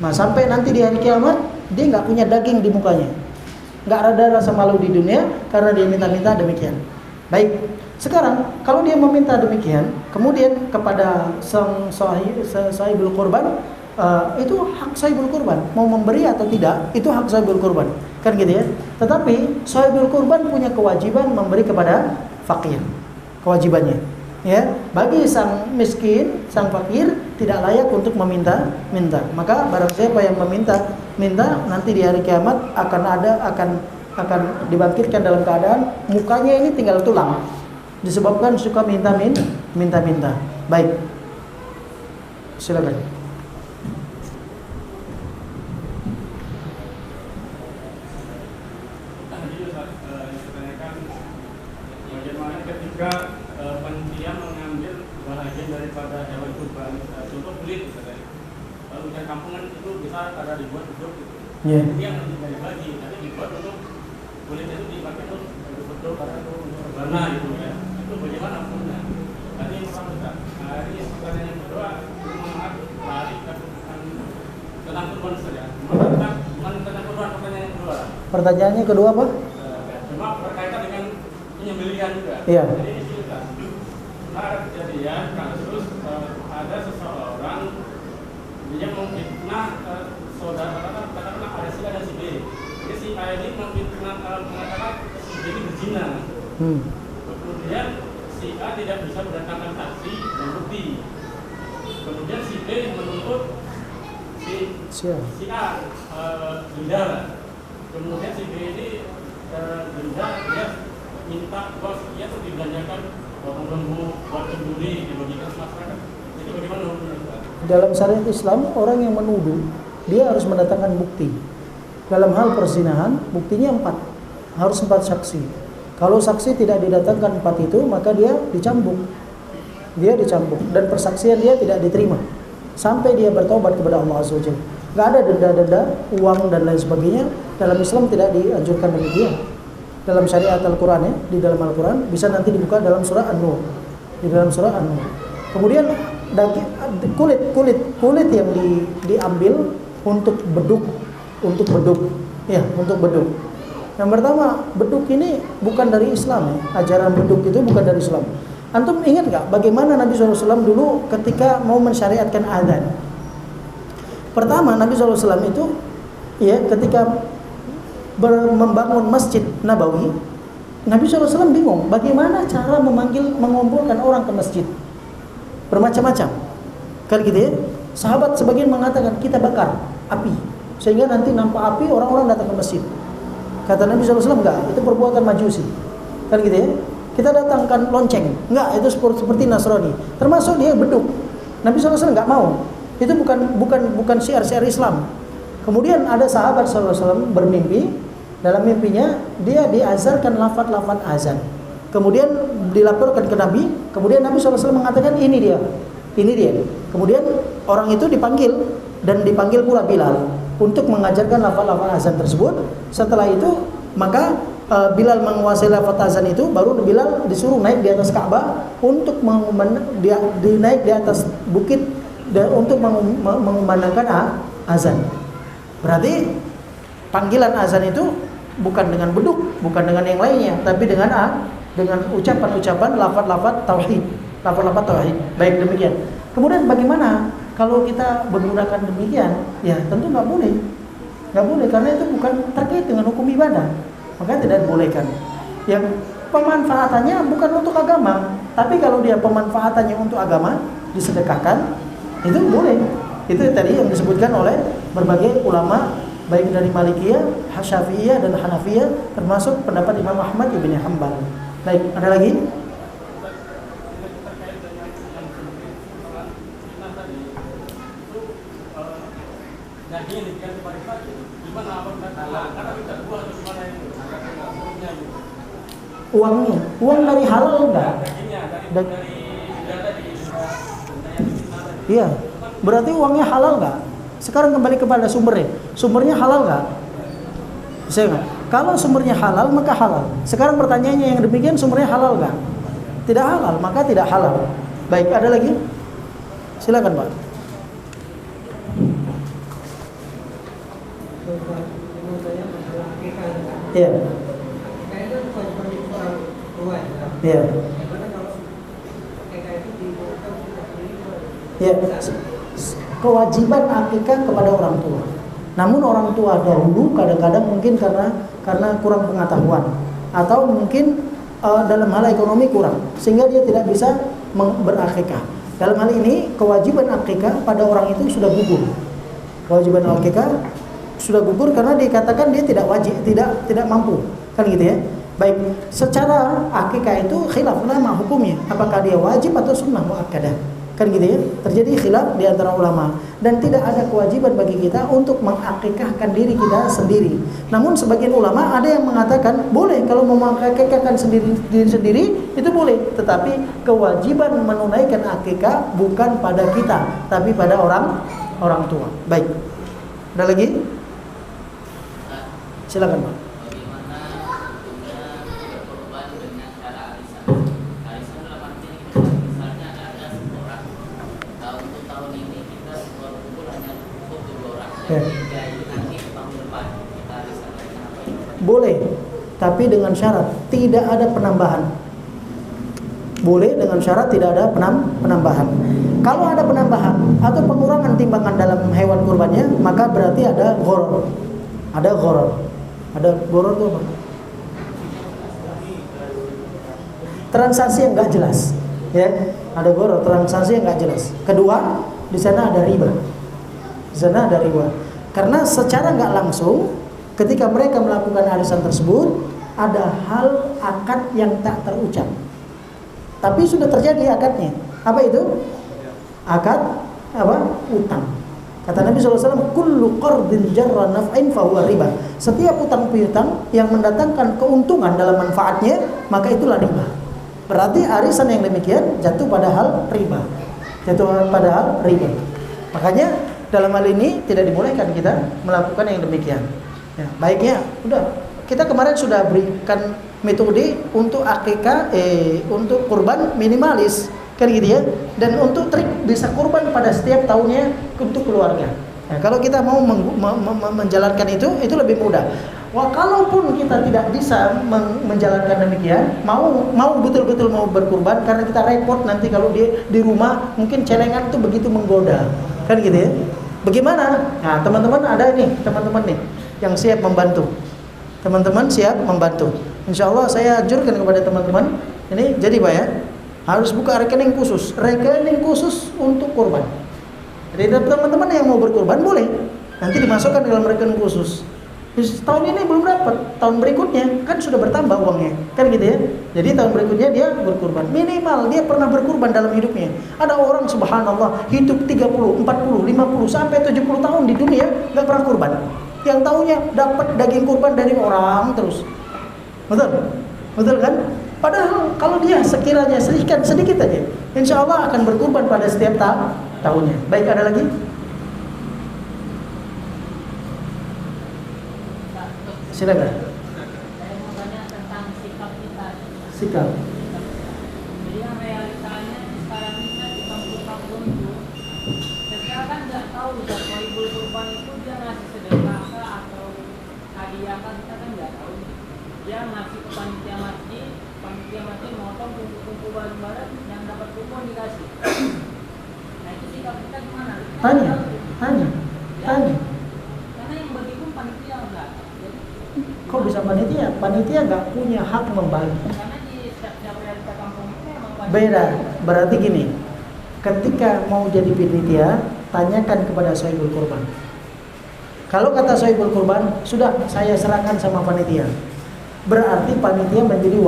Nah, sampai nanti di hari kiamat dia nggak punya daging di mukanya. Nggak ada rasa malu di dunia karena dia minta-minta demikian. Baik. Sekarang kalau dia meminta demikian, kemudian kepada sang sahibul kurban, itu hak sahibul kurban, mau memberi atau tidak itu hak sahibul kurban, kan gitu ya. Tetapi sahibul kurban punya kewajiban memberi kepada fakir, kewajibannya. Ya, bagi sang miskin, sang fakir tidak layak untuk minta. Maka barang siapa yang minta nanti di hari kiamat akan dibangkitkan dalam keadaan mukanya ini tinggal tulang. Disebabkan suka minta. Baik. Silakan. Bagaimana ketika panitia mengambil bahagian daripada hewan kurban, contoh kulit misalnya. Kalau udah kampungan itu bisa ada dibuat untuk Yeah. Ini yang dibagi, tapi dibuat untuk kulit itu dipakai untuk betul karena untuk rebana gitu ya. Itu bagaimana hukumnya? Tadi yang pertama kita. Ini pertanyaan yang kedua, lari tentang kurban saja. Tentang kurban pertanyaan yang kedua. Pertanyaannya kedua apa? Cuma berkaitan dengan penyembelihan juga. Iya. Jadi di sini kan ada kejadian kasus ada seseorang dia memfitnah saudara katakanlah ada si A dan si B. Jadi si A ini memfitnah mengatakan si B ini berzina. Kemudian si A tidak bisa mendatangkan saksi dan bukti. Kemudian si B menuntut si A denda. Kemudian si B ini denda, dia minta bos dia tuh dibelanjakan lembu buat cemburi dibagikan ke masyarakat. Itu bagaimana hukumnya? Dalam syariat Islam, orang yang menuduh dia harus mendatangkan bukti. Dalam hal perzinahan, buktinya 4. Harus 4 saksi. Kalau saksi tidak didatangkan 4 itu, maka dia dicambuk. Dan persaksian dia tidak diterima sampai dia bertobat kepada Allah Azza wa Jalla. Enggak ada denda-denda, uang dan lain sebagainya. Dalam Islam tidak dianjurkan demikian. Dalam syariat Al-Qur'an ya, di dalam Al-Qur'an bisa nanti dibuka dalam surah An-Nur. Di dalam surah An-Nur. Kemudian kulit yang diambil untuk beduk. Ya, untuk beduk. Yang pertama, beduk ini bukan dari Islam ya. Ajaran beduk itu bukan dari Islam. Antum ingat enggak bagaimana Nabi SAW dulu ketika mau mensyariatkan azan? Pertama, Nabi SAW itu ya ketika membangun Masjid Nabawi, Nabi SAW bingung bagaimana cara mengumpulkan orang ke masjid. Bermacam-macam. Kan gitu ya. Sahabat sebagian mengatakan kita bakar api sehingga nanti nampak api orang-orang datang ke masjid. Kata Nabi SAW, enggak, itu perbuatan majusi. Kan gitu ya. Kita datangkan lonceng, enggak, itu seperti Nasrani. Termasuk dia beduk. Nabi SAW enggak mau. Itu bukan syiar-syiar Islam. Kemudian ada sahabat SAW bermimpi, dalam mimpinya dia diazankan lafaz-lafaz azan. Kemudian dilaporkan ke Nabi, kemudian Nabi SAW mengatakan ini dia. Kemudian orang itu dipanggil dan dipanggil pula Bilal untuk mengajarkan lafaz-lafaz azan tersebut. Setelah itu maka Bilal menguasai lafaz azan itu, baru Bilal disuruh naik di atas Ka'bah untuk naik di atas bukit untuk mengumandangkan azan. Berarti panggilan azan itu bukan dengan beduk, bukan dengan yang lainnya, tapi dengan ucapan-ucapan lafaz-lafaz tauhid, lafaz-lafaz tauhid. Baik, demikian. Kemudian bagaimana kalau kita menggunakan demikian? Ya, tentu nggak boleh. Nggak boleh karena itu bukan terkait dengan hukum ibadah. Maka tidak dibolehkan. Yang pemanfaatannya bukan untuk agama, tapi kalau dia pemanfaatannya untuk agama, disedekahkan, itu boleh. Itu tadi yang disebutkan oleh berbagai ulama, baik dari Malikiyah, Syafi'iyah dan Hanafiyah, termasuk pendapat Imam Ahmad ibn Hanbal. Baik, ada lagi? Uangnya, uang dari halal enggak? Iya, berarti uangnya halal enggak? Sekarang kembali kepada sumbernya. Sumbernya halal enggak? Bisa enggak? Kalau sumbernya halal maka halal. Sekarang pertanyaannya yang demikian, sumbernya halal enggak? Tidak halal, maka tidak halal. Baik, ada lagi? Silakan, Pak. Iya. Iya. Ya, kewajiban akikah kepada orang tua. Namun orang tua dahulu kadang-kadang mungkin karena kurang pengetahuan atau mungkin dalam hal ekonomi kurang sehingga dia tidak bisa berakikah. Dalam hal ini kewajiban akikah pada orang itu sudah gugur. Kewajiban akikah sudah gugur karena dikatakan dia tidak wajib, tidak mampu. Kan gitu ya. Baik, secara akikah itu khilaf ulama hukumnya, apakah dia wajib atau sunnah muakkadah. Kan gitu ya. Terjadi khilaf di antara ulama dan tidak ada kewajiban bagi kita untuk mengakikahkan diri kita sendiri. Namun sebagian ulama ada yang mengatakan boleh kalau mau mengakikahkan diri sendiri itu boleh, tetapi kewajiban menunaikan akikah bukan pada kita, tapi pada orang tua. Baik. Ada lagi? Silakan, Pak. Boleh, tapi dengan syarat tidak ada penambahan. Boleh dengan syarat tidak ada penambahan. Kalau ada penambahan atau pengurangan timbangan dalam hewan kurbannya, maka berarti ada gharar. Ada gharar. Ada gharar itu apa? Transaksi yang enggak jelas. Ya, ada gharar, transaksi yang enggak jelas. Kedua, di sana ada riba. Di sana ada riba. Karena secara enggak langsung ketika mereka melakukan arisan tersebut ada hal akad yang tak terucap. Tapi sudah terjadi akadnya. Apa itu? Akad apa? Utang. Kata Nabi SAW, kullu qardin jarra naf'in fahuwa riba. Setiap utang piutang yang mendatangkan keuntungan dalam manfaatnya, maka itulah riba. Berarti arisan yang demikian jatuh pada hal riba. Jatuh pada hal riba. Makanya dalam hal ini tidak dibolehkan kita melakukan yang demikian. Ya, baiknya udah kita kemarin sudah berikan metode untuk akikah untuk kurban minimalis kan gitu ya, dan untuk trik bisa kurban pada setiap tahunnya untuk keluarga. Nah, kalau kita mau menjalankan itu lebih mudah. Wah, kalaupun kita tidak bisa menjalankan demikian, mau betul-betul mau berkurban karena kita repot nanti kalau dia di rumah mungkin celengan itu begitu menggoda kan gitu ya. Bagaimana? Nah, teman-teman ada nih, teman-teman nih yang siap membantu. Teman-teman siap membantu. Insya Allah saya anjurkan kepada teman-teman ini jadi Pak ya, harus buka rekening khusus untuk kurban. Jadi teman-teman yang mau berkurban boleh, nanti dimasukkan dalam rekening khusus. Tahun ini belum dapat, tahun berikutnya kan sudah bertambah uangnya, kan gitu ya. Jadi tahun berikutnya dia berkurban. Minimal dia pernah berkurban dalam hidupnya. Ada orang subhanallah hidup 30, 40, 50 sampai 70 tahun di dunia nggak pernah kurban. Yang tahunya dapat daging kurban dari orang terus. Betul? Betul kan? Padahal kalau dia sekiranya sedikit aja, insya Allah akan berkurban pada setiap tahunnya. Baik, ada lagi? Silakan. Saya mau tanya tentang sikap kita. Sikap. Jadi yang realitanya sekarang ini kita berkurban itu, kita kan nggak tahu Sohibul Kurban itu dia ngasih sedekah atau hadiah kan kita kan nggak tahu. Dia ngasih ke panitia masjid motong kumpul bareng-bareng yang dapat kupon dikasih. Nah itu sikap kita gimana? Tanya. Karena yang bagi pun panitia enggak. Kok bisa panitia? Panitia nggak punya hak membagi. Karena di setiap realita kampung itu emang panitia. Beda. Berarti gini, ketika mau jadi panitia, tanyakan kepada Sohibul Kurban. Kalau kata Sohibul Kurban, sudah saya serahkan sama panitia. Berarti panitia menjadi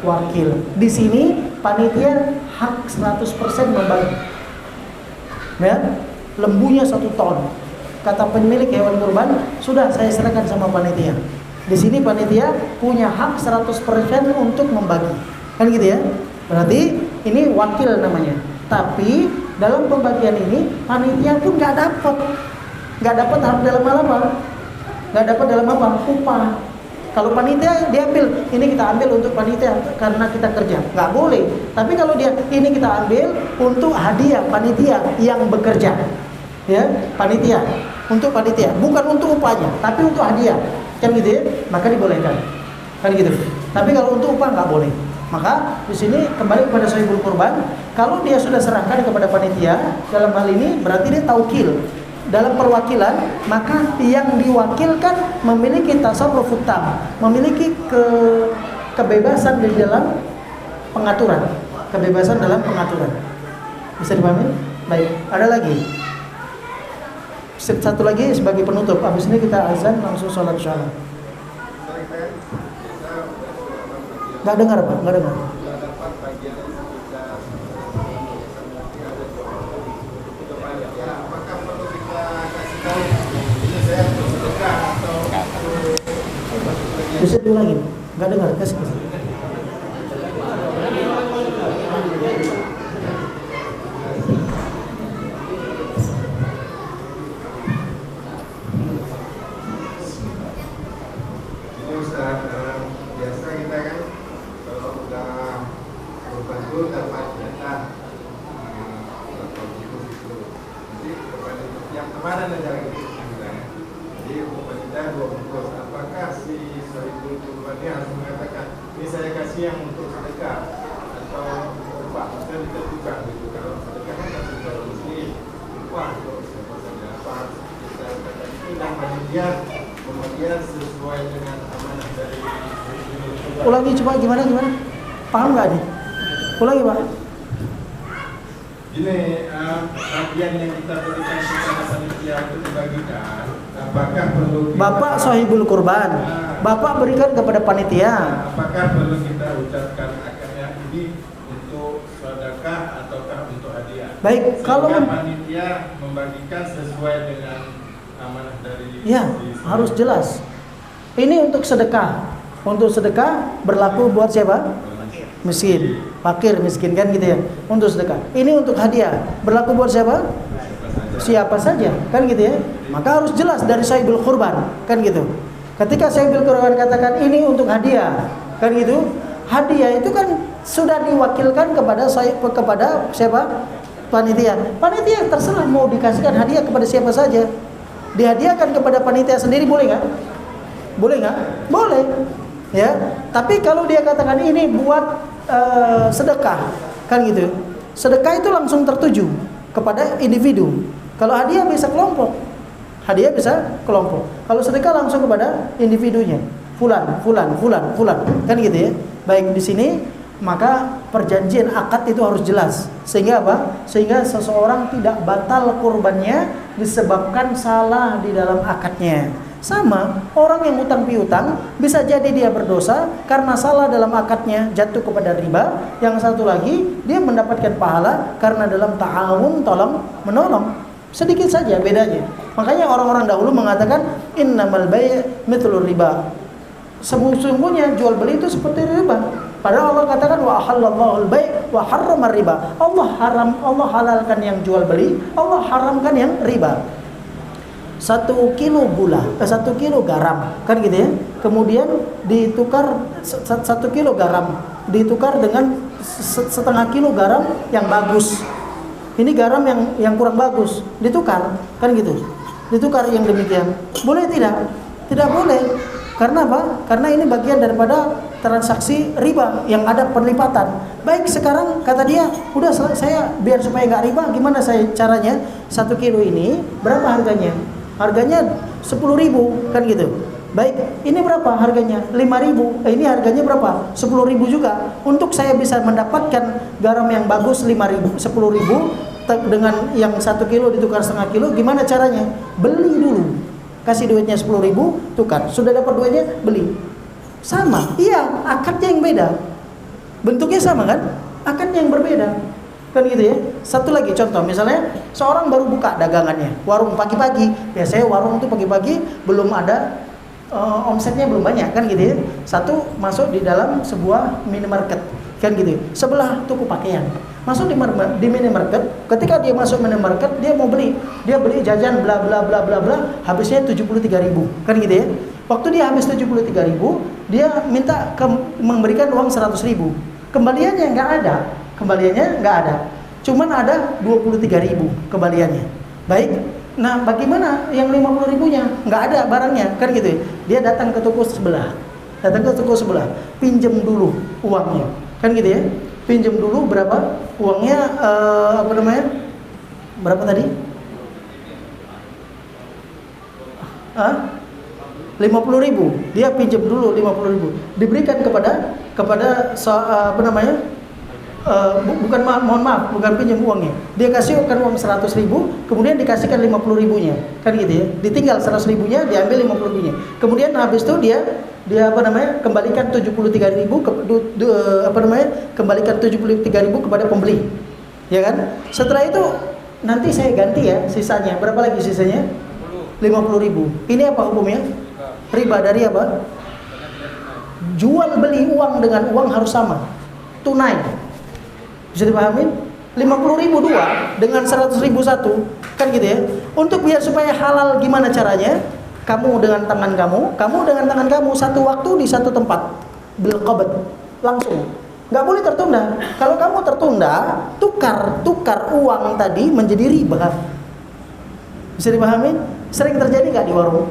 wakil. Di sini panitia hak 100% membagi. Ya, lembunya 1 ton. Kata pemilik hewan kurban, sudah saya serahkan sama panitia. Di sini panitia punya hak 100% untuk membagi. Kan gitu ya? Berarti ini wakil namanya. Tapi dalam pembagian ini panitia pun nggak dapat hak dalam apa? Nggak dapat dalam apa? Upah. Kalau panitia diambil, ini kita ambil untuk panitia karena kita kerja, nggak boleh. Tapi kalau dia ini kita ambil untuk hadiah panitia yang bekerja, ya panitia untuk panitia, bukan untuk upahnya, tapi untuk hadiah, kan gitu ya? Maka dibolehkan, kan gitu. Tapi kalau untuk upah nggak boleh. Maka di sini kembali kepada Sohibul Kurban, kalau dia sudah serahkan kepada panitia, dalam hal ini berarti dia taukil. Dalam perwakilan, maka yang diwakilkan memiliki tasarruf tam, memiliki kebebasan di dalam pengaturan, kebebasan dalam pengaturan. Bisa dipahami? Baik, ada lagi. Satu lagi sebagai penutup. Habis ini kita azan langsung sholat insyaallah. Nggak dengar Pak, nggak dengar. Bisa diulangin? Nggak dengar, kasih. Biasa kita kan kalau udah berbantu dapat jatah atau gitu. Jadi yang kemarin aja gitu. Jadi pemerintah 2 bungkus. Apakah si Sohibul Kurban ini harus mengatakan ini saya kasih yang untuk sedekah atau upah? Kita ditentukan gitu. Kalau sedekah kan harus jual muslim, upah untuk siapa saja. Apa harus kita katakan itu dan panitia kemudian sesuai dengan amanah dari Ulangi coba gimana? Paham nggak nih? Ulangi Pak. Ini bagian yang kita berikan kepada panitia untuk dibagikan, apakah perlu kita, Bapak Sohibul Kurban, Bapak berikan kepada panitia. Apakah perlu kita ucapkan akarnya ini untuk sedekah ataukah untuk hadiah? Baik, kalau panitia membagikan sesuai dengan amanah dari ya harus jelas. Ini untuk sedekah. Untuk sedekah berlaku buat siapa? Miskin, fakir, miskin kan gitu ya. Untuk sedekah. Ini untuk hadiah berlaku buat siapa? Siapa saja kan gitu ya. Maka harus jelas dari Sohibul Kurban kan gitu. Ketika Sohibul Kurban katakan ini untuk hadiah kan gitu. Hadiah itu kan sudah diwakilkan kepada siapa? Panitia. Panitia terserah mau dikasihkan hadiah kepada siapa saja. Dihadiahkan kepada panitia sendiri boleh nggak? Boleh nggak? Boleh. Ya. Tapi kalau dia katakan ini buat sedekah, kan gitu. Sedekah itu langsung tertuju kepada individu. Kalau hadiah bisa kelompok. Hadiah bisa kelompok. Kalau sedekah langsung kepada individunya. Fulan. Kan gitu ya. Baik, di sini maka perjanjian akad itu harus jelas. Sehingga apa? Sehingga seseorang tidak batal kurbannya disebabkan salah di dalam akadnya. Sama, orang yang utang piutang bisa jadi dia berdosa karena salah dalam akadnya, jatuh kepada riba. Yang satu lagi, dia mendapatkan pahala karena dalam ta'awun tolong menolong. Sedikit saja bedanya. Makanya orang-orang dahulu mengatakan innamal bai' mithlur riba. Sesungguhnya jual beli itu seperti riba. Padahal Allah katakan wa ahallallahu al-bai' wa harrama riba. Allah halalkan yang jual beli, Allah haramkan yang riba. 1 kilo gula, 1 kilo garam, kan gitu ya. Kemudian ditukar 1 kilo garam ditukar dengan setengah kilo garam yang bagus. Ini garam yang kurang bagus, ditukar, kan gitu. Ditukar yang demikian. Boleh tidak? Tidak boleh. Karena apa? Karena ini bagian daripada transaksi riba yang ada penlipatan. Baik, sekarang kata dia, udah saya biar supaya nggak riba, gimana saya caranya? 1 kilo ini berapa harganya? Harganya 10.000, kan gitu. Baik, ini berapa harganya? 5.000. Ini harganya berapa? 10.000 juga. Untuk saya bisa mendapatkan garam yang bagus 5.000, 10.000 dengan yang 1 kilo ditukar setengah kilo, gimana caranya? Beli dulu. Kasih duitnya 10.000, tukar. Sudah dapat duitnya, beli. Sama. Iya, akadnya yang beda. Bentuknya sama kan? Akadnya yang berbeda. Kan gitu ya. Satu lagi contoh, misalnya seorang baru buka dagangannya, warung pagi-pagi. Biasanya warung itu pagi-pagi belum ada omsetnya belum banyak, kan gitu ya. Satu masuk di dalam sebuah minimarket, kan gitu. Sebelah toko pakaian. Masuk di minimarket, ketika dia masuk minimarket, dia mau beli. Dia beli jajan bla bla bla bla bla, habisnya 73.000, kan gitu ya. Waktu dia habis 73.000, dia minta memberikan uang 100.000. Kembaliannya nggak ada. Cuman ada 23.000 kembaliannya. Baik. Nah, bagaimana yang 50.000-nya? Nggak ada barangnya, kan gitu. Dia datang ke toko sebelah. Pinjam dulu uangnya. Kan gitu ya. Pinjam dulu berapa? Uangnya berapa tadi? 50.000. Dia pinjam dulu 50.000. Diberikan kepada bukan pinjam uangnya. Dia kasihkan uang 100.000, kemudian dikasihkan 50.000-nya, kan gitu ya. Ditinggal 100.000-nya, diambil 50.000-nya. Kemudian habis itu dia kembalikan 73.000 kembalikan 73.000 kepada pembeli. Ya kan? Setelah itu nanti saya ganti ya sisanya. Berapa lagi sisanya? 50.000. Ini apa hukumnya? Riba dari apa? Jual beli uang dengan uang harus sama. Tunai. Bisa dipahami? 50.000 dua dengan 100.000 satu, kan gitu ya. Untuk biar supaya halal gimana caranya? Kamu dengan tangan kamu satu waktu di satu tempat, bil qabd, langsung. Nggak boleh tertunda. Kalau kamu tertunda, tukar uang tadi menjadi riba. Bisa dipahami? Sering terjadi nggak di warung?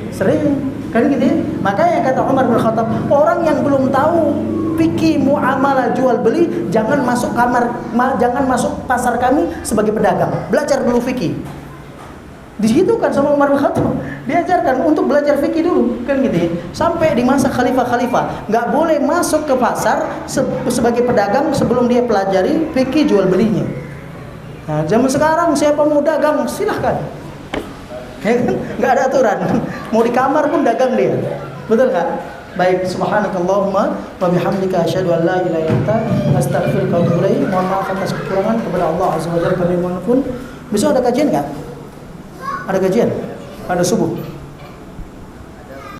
Sering, kan gitu ya. Makanya kata Umar bin Khattab, orang yang belum tahu fikih muamalah jual beli, jangan masuk pasar kami sebagai pedagang. Belajar dulu fikih. Di situ kan sama Umar bin Khattab diajarkan untuk belajar fikih dulu, kan gitu ya. Sampai di masa khalifah, nggak boleh masuk ke pasar sebagai pedagang sebelum dia pelajari fikih jual belinya. Nah, zaman sekarang siapa mau dagang silahkan. Ya kan? Nggak ada aturan. Mau di kamar pun dagang dia. Betul nggak? Baik, subhanakallahumma wa bihamdika asyhadu an la ilaha illa anta astaghfiruka wa atubu ilaik. Mohon maaf atas kekurangan kepada Allah azza wa jalla. Kami mohon. Besok ada kajian enggak? Ada kajian? Ada subuh.